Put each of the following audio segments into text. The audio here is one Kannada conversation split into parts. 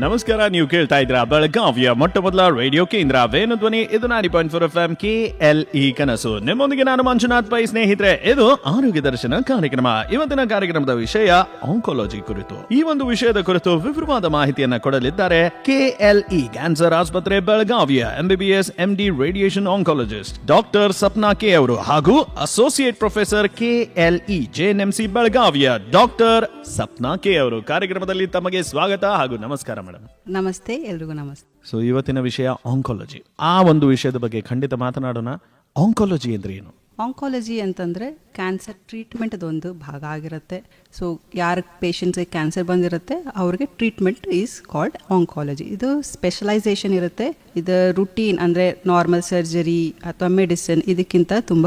ನಮಸ್ಕಾರ, ನೀವು ಕೇಳ್ತಾ ಇದ್ರ ಬೆಳಗಾವಿಯ ಮೊಟ್ಟ ಮೊದಲ ರೇಡಿಯೋ ಕೇಂದ್ರ ವೇಣುಧ್ವನಿ. ಇದು 90.4 FM KLE ಕನಸು. ನಿಮ್ಮೊಂದಿಗೆ ನಾನು ಮಂಜುನಾಥ್ ಪೈ. ಸ್ನೇಹಿತರೆ, ಇದು ಆರೋಗ್ಯ ದರ್ಶನ ಕಾರ್ಯಕ್ರಮ. ಇವತ್ತಿನ ಕಾರ್ಯಕ್ರಮದ ವಿಷಯ ಆಂಕಾಲಜಿ ಕುರಿತು. ಈ ಒಂದು ವಿಷಯದ ಕುರಿತು ವಿವರವಾದ ಮಾಹಿತಿಯನ್ನ ಕೊಡಲಿದ್ದಾರೆ KLE ಕ್ಯಾನ್ಸರ್ ಆಸ್ಪತ್ರೆ ಬೆಳಗಾವಿಯ MBBS MD radiation oncologist doctor Sapna K ಅವರು ಹಾಗೂ ಅಸೋಸಿಯೇಟ್ ಪ್ರೊಫೆಸರ್ KLE JNMC ಬೆಳಗಾವಿಯ ಡಾಕ್ಟರ್ ಸಪ್ನಾ ಕೆ ಅವರು. ಕಾರ್ಯಕ್ರಮದಲ್ಲಿ ತಮಗೆ ಸ್ವಾಗತ ಹಾಗೂ ನಮಸ್ಕಾರ ಮೇಡಮ್. ನಮಸ್ತೆ, ಎಲ್ರಿಗೂ ನಮಸ್ತೆ. ಸೊ ಇವತ್ತಿನ ವಿಷಯ ಆಂಕಾಲಜಿ. ಆ ಒಂದು ವಿಷಯದ ಬಗ್ಗೆ ಖಂಡಿತ ಮಾತನಾಡೋಣ. ಆಂಕಾಲಜಿ ಅಂದ್ರೆ ಏನು? ಆಂಕಾಲಜಿ ಅಂತಂದರೆ ಕ್ಯಾನ್ಸರ್ ಟ್ರೀಟ್ಮೆಂಟ್ ಅದೊಂದು ಭಾಗ ಆಗಿರುತ್ತೆ. ಸೊ ಯಾರ ಪೇಷಂಟ್ಸ್ಗೆ ಕ್ಯಾನ್ಸರ್ ಬಂದಿರುತ್ತೆ ಅವ್ರಿಗೆ ಟ್ರೀಟ್ಮೆಂಟ್ ಈಸ್ ಕಾಲ್ಡ್ ಆಂಕಾಲಜಿ. ಇದು ಸ್ಪೆಷಲೈಸೇಷನ್ ಇರುತ್ತೆ. ಇದು ರುಟೀನ್ ಅಂದರೆ ನಾರ್ಮಲ್ ಸರ್ಜರಿ ಅಥವಾ ಮೆಡಿಸಿನ್ ಇದಕ್ಕಿಂತ ತುಂಬ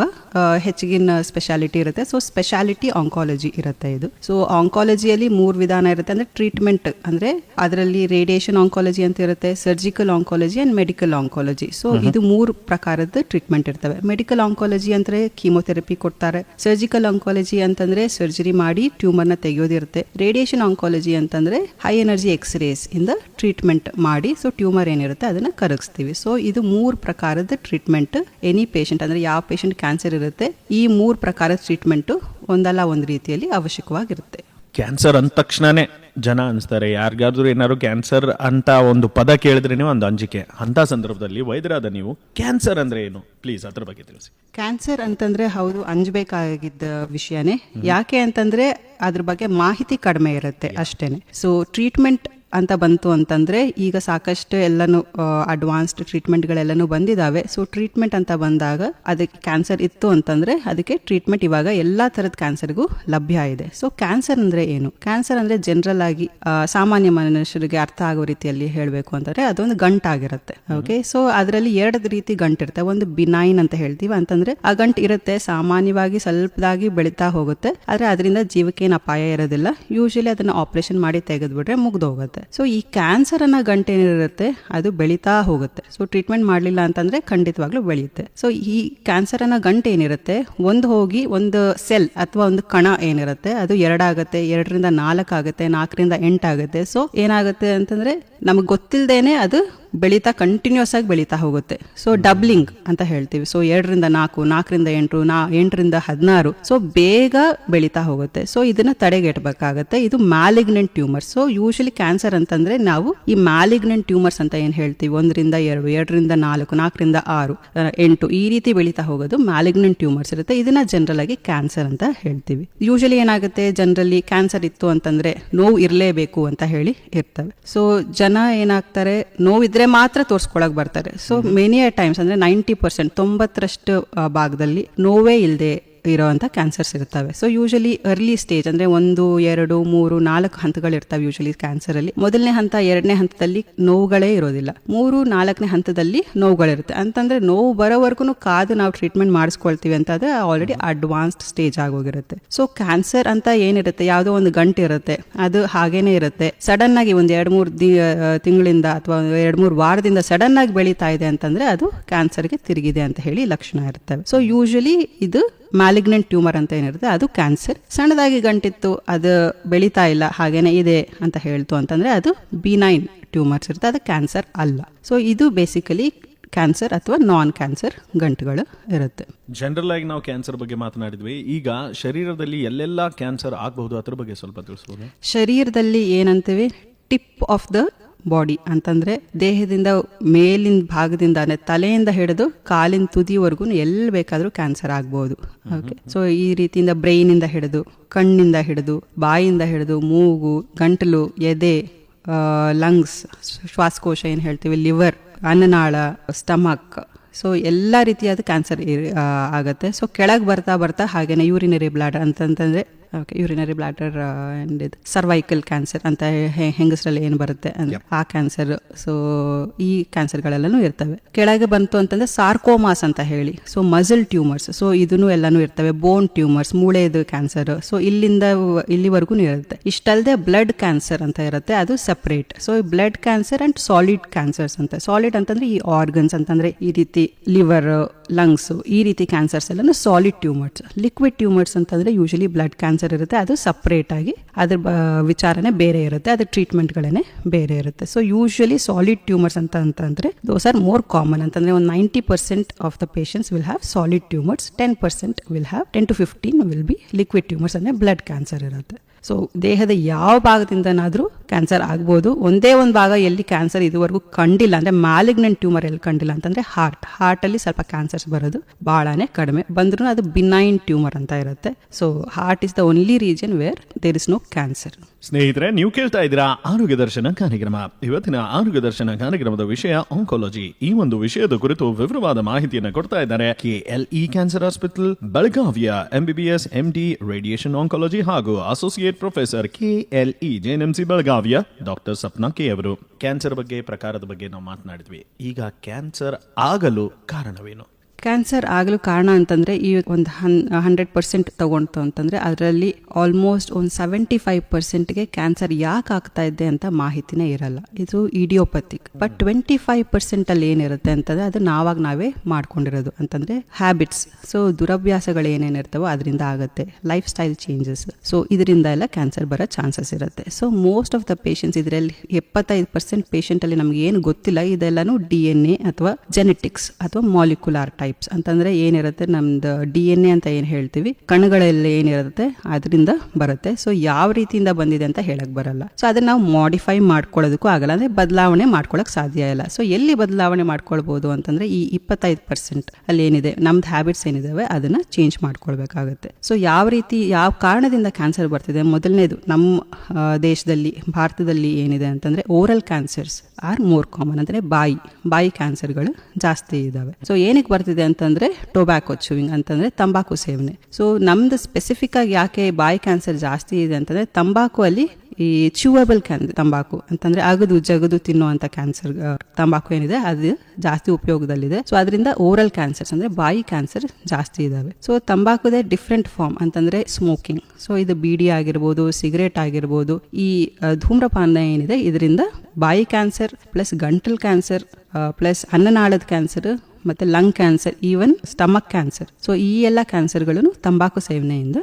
ಹೆಚ್ಚಿಗಿನ ಸ್ಪೆಷಾಲಿಟಿ ಇರುತ್ತೆ. ಸೊ ಸ್ಪೆಷಾಲಿಟಿ ಆಂಕಾಲಜಿ ಇರುತ್ತೆ ಇದು. ಸೊ ಆಂಕಾಲಜಿಯಲ್ಲಿ 3 ವಿಧಾನ ಇರುತ್ತೆ. ಅಂದರೆ ಟ್ರೀಟ್ಮೆಂಟ್ ಅಂದರೆ ಅದರಲ್ಲಿ ರೇಡಿಯೇಷನ್ ಆಂಕಾಲಜಿ ಅಂತ ಇರುತ್ತೆ, surgical oncology and medical oncology. So ಇದು 3 ಪ್ರಕಾರದ ಟ್ರೀಟ್ಮೆಂಟ್ ಇರ್ತವೆ. ಮೆಡಿಕಲ್ ಆಂಕಾಲಜಿ ಅಂದರೆ ಕೀಮೋಥೆರಪಿ ಕೊಡ್ತಾರೆ. ಸರ್ಜಿಕಲ್ ಆಂಕಾಲಜಿ ಅಂತಂದ್ರೆ ಸರ್ಜರಿ ಮಾಡಿ ಟ್ಯೂಮರ್ನ ತೆಗೆಯೋದಿರುತ್ತೆ. ರೇಡಿಯೇಷನ್ ಆಂಕಾಲಜಿ ಅಂತಂದ್ರೆ ಹೈ ಎನರ್ಜಿ ಎಕ್ಸ್ರೇಸ್ ಇಂದ ಟ್ರೀಟ್ಮೆಂಟ್ ಮಾಡಿ ಸೊ ಟ್ಯೂಮರ್ ಏನಿರುತ್ತೆ ಅದನ್ನ ಕರಗಿಸ್ತೀವಿ. ಸೊ ಇದು 3 ಪ್ರಕಾರದ ಟ್ರೀಟ್ಮೆಂಟ್. ಎನಿ ಪೇಷಂಟ್ ಅಂದ್ರೆ ಯಾವ ಪೇಷಂಟ್ ಕ್ಯಾನ್ಸರ್ ಇರುತ್ತೆ ಈ 3 ಪ್ರಕಾರದ ಟ್ರೀಟ್ಮೆಂಟ್ ಒಂದಲ್ಲ ಒಂದು ರೀತಿಯಲ್ಲಿ ಅವಶ್ಯಕವಾಗಿರುತ್ತೆ. ಕ್ಯಾನ್ಸರ್ ಅಂದ ತಕ್ಷಣನೇ ಜನ ಅನ್ಸ್ತಾರೆ, ಯಾರಿಗಾದ್ರೂ ಏನಾದ್ರು ಕ್ಯಾನ್ಸರ್ ಅಂತ ಒಂದು ಪದ ಕೇಳಿದ್ರೇನೆ ಒಂದು ಅಂಜಿಕೆ. ಅಂತ ಸಂದರ್ಭದಲ್ಲಿ ವೈದ್ಯರಾದ ನೀವು ಕ್ಯಾನ್ಸರ್ ಅಂದ್ರೆ ಏನು, ಪ್ಲೀಸ್ ಅದ್ರ ಬಗ್ಗೆ ತಿಳಿಸಿ. ಕ್ಯಾನ್ಸರ್ ಅಂತಂದ್ರೆ ಹೌದು ಅಂಜಬೇಕಾಗಿದ್ದ ವಿಷಯನೇ. ಯಾಕೆ ಅಂತಂದ್ರೆ ಅದ್ರ ಬಗ್ಗೆ ಮಾಹಿತಿ ಕಡಿಮೆ ಇರುತ್ತೆ ಅಷ್ಟೇನೆ. ಸೊ ಟ್ರೀಟ್ಮೆಂಟ್ ಅಂತ ಬಂತು ಅಂತಂದ್ರೆ ಈಗ ಸಾಕಷ್ಟು ಎಲ್ಲಾನು ಅಡ್ವಾನ್ಸ್ಡ್ ಟ್ರೀಟ್ಮೆಂಟ್ಗಳೆಲ್ಲನೂ ಬಂದಿದ್ದಾವೆ. ಸೊ ಟ್ರೀಟ್ಮೆಂಟ್ ಅಂತ ಬಂದಾಗ ಅದಕ್ಕೆ ಕ್ಯಾನ್ಸರ್ ಇತ್ತು ಅಂತಂದ್ರೆ ಅದಕ್ಕೆ ಟ್ರೀಟ್ಮೆಂಟ್ ಇವಾಗ ಎಲ್ಲಾ ತರದ ಕ್ಯಾನ್ಸರ್ಗೂ ಲಭ್ಯ ಇದೆ. ಸೊ ಕ್ಯಾನ್ಸರ್ ಅಂದ್ರೆ ಏನು? ಕ್ಯಾನ್ಸರ್ ಅಂದ್ರೆ ಜನರಲ್ ಆಗಿ ಸಾಮಾನ್ಯ ಮನುಷ್ಯರಿಗೆ ಅರ್ಥ ಆಗೋ ರೀತಿಯಲ್ಲಿ ಹೇಳಬೇಕು ಅಂತಂದ್ರೆ ಅದೊಂದು ಗಂಟಾಗಿರುತ್ತೆ. ಓಕೆ, ಸೊ ಅದರಲ್ಲಿ 2 ರೀತಿ ಗಂಟಿರುತ್ತೆ. ಒಂದು ಬಿನೈನ್ ಅಂತ ಹೇಳ್ತೀವಿ, ಅಂತಂದ್ರೆ ಆ ಗಂಟು ಇರುತ್ತೆ, ಸಾಮಾನ್ಯವಾಗಿ ಸ್ವಲ್ಪದಾಗಿ ಬೆಳೀತಾ ಹೋಗುತ್ತೆ, ಆದ್ರೆ ಅದರಿಂದ ಜೀವಕ್ಕೆ ಏನು ಅಪಾಯ ಇರೋದಿಲ್ಲ. ಯೂಶಲಿ ಅದನ್ನ ಆಪರೇಷನ್ ಮಾಡಿ ತೆಗೆದ್ಬಿಟ್ರೆ ಮುಗ್ದೋಗುತ್ತೆ. ಸೊ ಈ ಕ್ಯಾನ್ಸರ್ ಅನ್ನೋ ಗಂಟೆ ಏನಿರುತ್ತೆ ಅದು ಬೆಳೀತಾ ಹೋಗುತ್ತೆ. ಸೊ ಟ್ರೀಟ್ಮೆಂಟ್ ಮಾಡಲಿಲ್ಲ ಅಂತಂದ್ರೆ ಖಂಡಿತವಾಗ್ಲೂ ಬೆಳೆಯುತ್ತೆ. ಸೊ ಈ ಕ್ಯಾನ್ಸರ್ ಅನ್ನೋ ಗಂಟೆ ಏನಿರುತ್ತೆ ಹೋಗಿ ಒಂದು ಸೆಲ್ ಅಥವಾ ಒಂದು ಕಣ ಏನಿರುತ್ತೆ ಅದು 2 ಆಗುತ್ತೆ, 2ರಿಂದ 4 ಆಗುತ್ತೆ, 4ರಿಂದ 8 ಆಗುತ್ತೆ. ಸೊ ಏನಾಗುತ್ತೆ ಅಂತಂದ್ರೆ ನಮಗೆ ಗೊತ್ತಿಲ್ಲದೇನೆ ಅದು ಬೆಳೀತಾ ಕಂಟಿನ್ಯೂಸ್ ಆಗಿ ಬೆಳೀತಾ ಹೋಗುತ್ತೆ. ಸೊ ಡಬ್ಲಿಂಗ್ ಅಂತ ಹೇಳ್ತೀವಿ. ಸೊ 2ರಿಂದ 4, 4ರಿಂದ 8, 8ರಿಂದ 16. ಸೊ ಬೇಗ ಬೆಳೀತಾ ಹೋಗುತ್ತೆ. ಸೊ ಇದನ್ನ ತಡೆಗಟ್ಟಬೇಕಾಗತ್ತೆ. ಇದು malignant tumours. So usually cancer ಅಂತಂದ್ರೆ ನಾವು ಈ ಮ್ಯಾಲಿಗ್ನೆಂಟ್ ಟ್ಯೂಮರ್ಸ್ ಅಂತ ಏನ್ ಹೇಳ್ತೀವಿ, 1ರಿಂದ 2, 2ರಿಂದ 4, 4ರಿಂದ 6, 8 ಈ ರೀತಿ ಬೆಳೀತಾ ಹೋಗೋದು ಮ್ಯಾಲಿಗ್ನೆಂಟ್ ಟ್ಯೂಮರ್ಸ್ ಇರುತ್ತೆ. ಇದನ್ನ ಜನರಲ್ ಆಗಿ ಕ್ಯಾನ್ಸರ್ ಅಂತ ಹೇಳ್ತೀವಿ. ಯೂಶಲಿ ಏನಾಗುತ್ತೆ, ಜನರಲಿ ಕ್ಯಾನ್ಸರ್ ಇತ್ತು ಅಂತಂದ್ರೆ ನೋವು ಇರಲೇಬೇಕು ಅಂತ ಹೇಳಿ ಇರ್ತವೆ. ಸೊ ಜನ ಏನಾಗ್ತಾರೆ, ನೋವಿದ್ರೆ ಮಾತ್ರ ತೋರ್ಸ್ಕೊಳಕ್ ಬರ್ತಾರೆ. ಸೊ ಮೆನಿ ಟೈಮ್ಸ್ ಅಂದ್ರೆ 90% 90% ಭಾಗದಲ್ಲಿ ನೋವೇ ಇಲ್ಲದೆ ಇರೋಂಥ ಕ್ಯಾನ್ಸರ್ಸ್ ಇರ್ತವೆ. ಸೊ ಯೂಶಲಿ ಅರ್ಲಿ ಸ್ಟೇಜ್ ಅಂದ್ರೆ 1, 2, 3, 4 ಹಂತಗಳು ಇರ್ತವೆ ಯೂಶಲಿ ಕ್ಯಾನ್ಸರ್ ಅಲ್ಲಿ. ಮೊದಲನೇ ಹಂತ, 2ನೇ ಹಂತದಲ್ಲಿ ನೋವುಗಳೇ ಇರೋದಿಲ್ಲ. 3, 4ನೇ ಹಂತದಲ್ಲಿ ನೋವುಗಳಿರುತ್ತೆ. ಅಂತಂದ್ರೆ ನೋವು ಬರೋವರೆಗೂ ಕಾದು ನಾವು ಟ್ರೀಟ್ಮೆಂಟ್ ಮಾಡಿಸ್ಕೊಳ್ತೀವಿ ಅಂತಂದ್ರೆ ಆಲ್ರೆಡಿ ಅಡ್ವಾನ್ಸ್ಡ್ ಸ್ಟೇಜ್ ಆಗೋಗಿರುತ್ತೆ. ಸೊ ಕ್ಯಾನ್ಸರ್ ಅಂತ ಏನಿರುತ್ತೆ, ಯಾವುದೋ ಒಂದು ಗಂಟು ಇರುತ್ತೆ, ಅದು ಹಾಗೇನೆ ಇರುತ್ತೆ. ಸಡನ್ ಆಗಿ ಒಂದು 2-3 ತಿಂಗಳಿಂದ ಅಥವಾ 2-3 ವಾರದಿಂದ ಸಡನ್ ಆಗಿ ಬೆಳೀತಾ ಇದೆ ಅಂತಂದ್ರೆ ಅದು ಕ್ಯಾನ್ಸರ್ಗೆ ತಿರುಗಿದೆ ಅಂತ ಹೇಳಿ ಲಕ್ಷಣ ಇರ್ತವೆ. ಸೊ ಯೂಶಲಿ ಇದು ಮ್ಯಾಲಿಗ್ನೆಂಟ್ ಟ್ಯೂಮರ್ ಅಂತ ಏನಿರುತ್ತೆ ಅದು ಕ್ಯಾನ್ಸರ್. ಸಣ್ಣದಾಗಿ ಗಂಟಿತ್ತು, ಅದು ಬೆಳೀತಾ ಇಲ್ಲ, ಹಾಗೇನೆ ಇದೆ ಅಂತ ಹೇಳ್ತು ಅಂತಂದ್ರೆ ಅದು ಬಿನೈನ್ ಟ್ಯೂಮರ್ಸ್ ಇರುತ್ತೆ, ಅದು ಕ್ಯಾನ್ಸರ್ ಅಲ್ಲ. ಸೊ ಇದು ಬೇಸಿಕಲಿ ಕ್ಯಾನ್ಸರ್ ಅಥವಾ ನಾನ್ ಕ್ಯಾನ್ಸರ್ ಗಂಟುಗಳು ಇರುತ್ತೆ. ಜನರಲ್ ಆಗಿ ನಾವು ಕ್ಯಾನ್ಸರ್ ಬಗ್ಗೆ ಮಾತನಾಡಿದ್ವಿ. ಈಗ ಶರೀರದಲ್ಲಿ ಎಲ್ಲೆಲ್ಲ ಕ್ಯಾನ್ಸರ್ ಆಗಬಹುದು ಅದ್ರ ಬಗ್ಗೆ ಸ್ವಲ್ಪ ತಿಳಿಸಬಹುದು. ಶರೀರದಲ್ಲಿ ಏನಂತೀವಿ, ಟಿಪ್ ಆಫ್ ದ ಬಾಡಿ ಅಂತಂದ್ರೆ ದೇಹದಿಂದ ಮೇಲಿನ ಭಾಗದಿಂದ ತಲೆಯಿಂದ ಹಿಡಿದು ಕಾಲಿನ ತುದಿವರೆಗೂ ಎಲ್ಲಿ ಬೇಕಾದ್ರೂ ಕ್ಯಾನ್ಸರ್ ಆಗ್ಬಹುದು. ಓಕೆ, ಸೊ ಈ ರೀತಿಯಿಂದ ಬ್ರೈನ್ ಇಂದ ಹಿಡಿದು, ಕಣ್ಣಿಂದ ಹಿಡಿದು, ಬಾಯಿಂದ ಹಿಡಿದು, ಮೂಗು, ಗಂಟಲು, ಎದೆ, ಲಂಗ್ಸ್, ಶ್ವಾಸಕೋಶ ಏನ್ ಹೇಳ್ತೀವಿ, ಲಿವರ್, ಅನ್ನನಾಳ, ಸ್ಟಮಕ್, ಸೊ ಎಲ್ಲ ರೀತಿಯಾದ ಕ್ಯಾನ್ಸರ್ ಆಗತ್ತೆ. ಸೊ ಕೆಳಗೆ ಬರ್ತಾ ಬರ್ತಾ ಹಾಗೇನೆ ಯೂರಿನರಿ ಬ್ಲಾಡರ್ ಅಂತಂದ್ರೆ urinary bladder and cervical cancer ಅಂತ ಹೆಂಗಸರಲ್ಲಿ ಏನು ಬರುತ್ತೆ ಅಂದ್ರೆ ಆ ಕ್ಯಾನ್ಸರ್. ಸೊ ಈ ಕ್ಯಾನ್ಸರ್ಗಳೆಲ್ಲನೂ ಇರ್ತವೆ. ಕೆಳಗೆ ಬಂತು ಅಂತಂದ್ರೆ ಸಾರ್ಕೋಮಾಸ್ ಅಂತ ಹೇಳಿ, ಸೊ ಮಸಲ್ ಟ್ಯೂಮರ್ಸ್, ಸೊ ಇದನ್ನು ಎಲ್ಲಾನು ಇರ್ತವೆ. ಬೋನ್ ಟ್ಯೂಮರ್ಸ್, ಮೂಳೆದು ಕ್ಯಾನ್ಸರ್, ಸೊ ಇಲ್ಲಿಂದ ಇಲ್ಲಿವರೆಗೂ ಇರುತ್ತೆ. ಇಷ್ಟಲ್ಲದೆ ಬ್ಲಡ್ ಕ್ಯಾನ್ಸರ್ ಅಂತ ಇರುತ್ತೆ, ಅದು separate. So blood cancer and solid cancers ಅಂತ. ಸಾಲಿಡ್ ಅಂತಂದ್ರೆ ಈ ಆರ್ಗನ್ಸ್ ಅಂತಂದ್ರೆ ಈ ರೀತಿ ಲಿವರ್, ಲಂಗ್ಸ್, ಈ ರೀತಿ ಕ್ಯಾನ್ಸರ್ಸ್ ಎಲ್ಲಾನು ಸಾಲಿಡ್ ಟ್ಯೂಮರ್ಸ್. ಲಿಕ್ವಿಡ್ ಟ್ಯೂಮರ್ಸ್ ಅಂತಂದ್ರೆ ಯೂಶಲಿ ಬ್ಲಡ್ ಕ್ಯಾನ್ಸರ್ ಕ್ಯಾನ್ಸರ್ ಇರುತ್ತೆ, ಅದು ಸಪ್ರೇಟ್ ಆಗಿ ಅದ್ರ ವಿಚಾರನೆ ಬೇರೆ ಇರುತ್ತೆ, ಅದ್ರ ಟ್ರೀಟ್ಮೆಂಟ್ಗಳೇ ಬೇರೆ ಇರುತ್ತೆ. ಸೊ ಯೂಶಲಿ ಸಾಲಿಡ್ ಟ್ಯೂಮರ್ಸ್ ಅಂತಂದ್ರೆ ದೋಸ್ ಆರ್ ಮೋರ್ ಕಾಮನ್. ಅಂತಂದ್ರೆ ಒಂದು 90% of the patients will have solid tumours, 10% will have 10 to 15 will be liquid tumours, ಅಂದ್ರೆ ಬ್ಲಡ್ ಕ್ಯಾನ್ಸರ್ ಇರುತ್ತೆ. ಸೊ ದೇಹದ ಯಾವ ಭಾಗದಿಂದನಾದ್ರೂ ಕ್ಯಾನ್ಸರ್ ಆಗ್ಬೋದು. ಒಂದೇ ಒಂದು ಭಾಗ ಎಲ್ಲಿ ಕ್ಯಾನ್ಸರ್ ಇದುವರೆಗೂ ಕಂಡಿಲ್ಲ, ಅಂದ್ರೆ ಮ್ಯಾಲಿಗ್ನೆಂಟ್ ಟ್ಯೂಮರ್ ಎಲ್ಲಿ ಕಂಡಿಲ್ಲ ಅಂತಂದ್ರೆ ಹಾರ್ಟ್ ಅಲ್ಲಿ ಸ್ವಲ್ಪ ಕ್ಯಾನ್ಸರ್ಸ್ ಬರೋದು ಬಹಳನೇ ಕಡಿಮೆ, ಬಂದ್ರೂ ಅದು ಬಿನೈನ್ ಟ್ಯೂಮರ್ ಅಂತ ಇರುತ್ತೆ. So heart is the only region where there is no cancer. ಸ್ನೇಹಿತರೆ, ನೀವು ಕೇಳ್ತಾ ಇದ್ದೀರಾ ಆರೋಗ್ಯ ದರ್ಶನ ಕಾರ್ಯಕ್ರಮ. ಇವತ್ತಿನ ಆರೋಗ್ಯ ದರ್ಶನ ಕಾರ್ಯಕ್ರಮದ ವಿಷಯ ಆಂಕಾಲಜಿ. ಈ ಒಂದು ವಿಷಯದ ಕುರಿತು ವಿವರವಾದ ಮಾಹಿತಿಯನ್ನು ಕೊಡ್ತಾ ಇದ್ದಾರೆ KLE ಕ್ಯಾನ್ಸರ್ ಹಾಸ್ಪಿಟಲ್ ಬೆಳಗಾವಿಯ MBBS MD ರೇಡಿಯೇಷನ್ ಆಂಕಾಲಜಿ ಹಾಗೂ ಅಸೋಸಿಯೇಟ್ ಪ್ರೊಫೆಸರ್ KLE JNMC ಬೆಳಗಾವಿಯ ಡಾಕ್ಟರ್ ಸಪ್ನಾ ಕೆ ಅವರು. ಕ್ಯಾನ್ಸರ್ ಬಗ್ಗೆ, ಪ್ರಕಾರದ ಬಗ್ಗೆ ನಾವು ಮಾತನಾಡಿದ್ವಿ. ಈಗ ಕ್ಯಾನ್ಸರ್ ಆಗಲು ಕಾರಣವೇನು? ಕ್ಯಾನ್ಸರ್ ಆಗಲು ಕಾರಣ ಅಂತಂದ್ರೆ ಈ ಒಂದು 100% ತಗೊಂಡು ಅಂತಂದ್ರೆ ಅದರಲ್ಲಿ ಆಲ್ಮೋಸ್ಟ್ ಒಂದು 75%ಗೆ ಕ್ಯಾನ್ಸರ್ ಯಾಕೆ ಆಗ್ತಾ ಇದೆ ಅಂತ ಮಾಹಿತಿನೇ ಇರಲ್ಲ. ಇದು ಇಡಿಯೋಪತಿಕ್. ಬಟ್ 25% ಅಲ್ಲಿ ಏನಿರುತ್ತೆ ಅಂತಂದ್ರೆ ಅದು ನಾವೇ ಮಾಡ್ಕೊಂಡಿರೋದು, ಅಂತಂದ್ರೆ ಹ್ಯಾಬಿಟ್ಸ್. ಸೊ ದುರಭ್ಯಾಸಗಳು ಏನೇನಿರ್ತವೋ ಅದರಿಂದ ಆಗುತ್ತೆ, ಲೈಫ್ ಸ್ಟೈಲ್ ಚೇಂಜಸ್. ಸೊ ಇದರಿಂದ ಎಲ್ಲ ಕ್ಯಾನ್ಸರ್ ಬರೋ ಚಾನ್ಸಸ್ ಇರುತ್ತೆ. So most of the patients, ಇದರಲ್ಲಿ 75% ಪೇಷಂಟ್ ಅಲ್ಲಿ ನಮ್ಗೆ ಏನು ಗೊತ್ತಿಲ್ಲ, ಇದೆಲ್ಲಾನು DNA ಅಥವಾ ಜೆನೆಟಿಕ್ಸ್ ಅಥವಾ ಮಾಲಿಕ್ಯುಲಾರ್ ಟೈಪ್ ಅಂತಂದ್ರೆ ಏನಿರುತ್ತೆ, ನಮ್ದು DNA ಅಂತ ಏನ್ ಹೇಳ್ತೀವಿ, ಕಣಗಳಲ್ಲಿ ಏನಿರುತ್ತೆ ಅದರಿಂದ ಬರುತ್ತೆ. ಸೊ ಯಾವ ರೀತಿಯಿಂದ ಬಂದಿದೆ ಅಂತ ಹೇಳಕ್ ಬರಲ್ಲ. ಸೊ ಅದನ್ನ ನಾವು ಮಾಡಿಫೈ ಮಾಡ್ಕೊಳ್ಳೋದಕ್ಕೂ ಆಗಲ್ಲ, ಅಂದ್ರೆ ಬದಲಾವಣೆ ಮಾಡ್ಕೊಳಕ್ ಸಾಧ್ಯ ಇಲ್ಲ. ಸೊ ಎಲ್ಲಿ ಬದಲಾವಣೆ ಮಾಡ್ಕೊಳ್ಬಹುದು ಅಂತಂದ್ರೆ ಈ 25% ಅಲ್ಲಿ ಏನಿದೆ ನಮ್ದು ಹ್ಯಾಬಿಟ್ಸ್ ಏನಿದಾವೆ ಅದನ್ನ ಚೇಂಜ್ ಮಾಡ್ಕೊಳ್ಬೇಕಾಗುತ್ತೆ. ಸೊ ಯಾವ ಕಾರಣದಿಂದ ಕ್ಯಾನ್ಸರ್ ಬರ್ತಿದೆ? ಮೊದಲನೇದು ನಮ್ಮ ದೇಶದಲ್ಲಿ, ಭಾರತದಲ್ಲಿ ಏನಿದೆ ಅಂತಂದ್ರೆ oral cancers are more common, ಅಂದ್ರೆ ಬಾಯಿ ಕ್ಯಾನ್ಸರ್ಗಳು ಜಾಸ್ತಿ ಇದಾವೆ. ಸೊ ಏನಕ್ಕೆ ಬರ್ತಿದೆ ಅಂತಂದ್ರೆ ಟೊಬ್ಯಾಕೊ ಚೂವಿಂಗ್, ಅಂತಂದ್ರೆ ತಂಬಾಕು ಸೇವನೆ. ಸೊ ನಮ್ದು ಸ್ಪೆಸಿಫಿಕ್ ಆಗಿ ಯಾಕೆ ಬಾಯಿ ಕ್ಯಾನ್ಸರ್ ಜಾಸ್ತಿ ಇದೆ ಅಂತಂದ್ರೆ ತಂಬಾಕು ಅಲ್ಲಿ ಈ ಚ್ಯೂವಬಲ್ ತಂಬಾಕು ಅಂತಂದ್ರೆ ಅಗದು ಜಗದು ತಿನ್ನುವಂತ ಕ್ಯಾನ್ಸರ್ ತಂಬಾಕು ಏನಿದೆ ಅದು ಜಾಸ್ತಿ ಉಪಯೋಗದಲ್ಲಿದೆ. ಸೊ ಅದರಿಂದ ಓರಲ್ ಕ್ಯಾನ್ಸರ್ಸ್ ಅಂದ್ರೆ ಬಾಯಿ ಕ್ಯಾನ್ಸರ್ ಜಾಸ್ತಿ ಇದಾವೆ. ಸೊ ತಂಬಾಕುದೇ ಡಿಫ್ರೆಂಟ್ ಫಾರ್ಮ್ ಅಂತಂದ್ರೆ ಸ್ಮೋಕಿಂಗ್. ಸೊ ಇದು ಬೀಡಿ ಆಗಿರ್ಬೋದು, ಸಿಗರೇಟ್ ಆಗಿರ್ಬೋದು, ಈ ಧೂಮ್ರಪಾನ ಏನಿದೆ ಇದರಿಂದ ಬಾಯಿ ಕ್ಯಾನ್ಸರ್ ಪ್ಲಸ್ ಗಂಟಲ್ ಕ್ಯಾನ್ಸರ್ ಪ್ಲಸ್ ಅನ್ನನಾಳದ ಕ್ಯಾನ್ಸರ್ ಮತ್ತೆ lung cancer, even stomach cancer. So ಈ ಎಲ್ಲ ಕ್ಯಾನ್ಸರ್ಗಳನ್ನು ತಂಬಾಕು ಸೇವನೆಯಿಂದ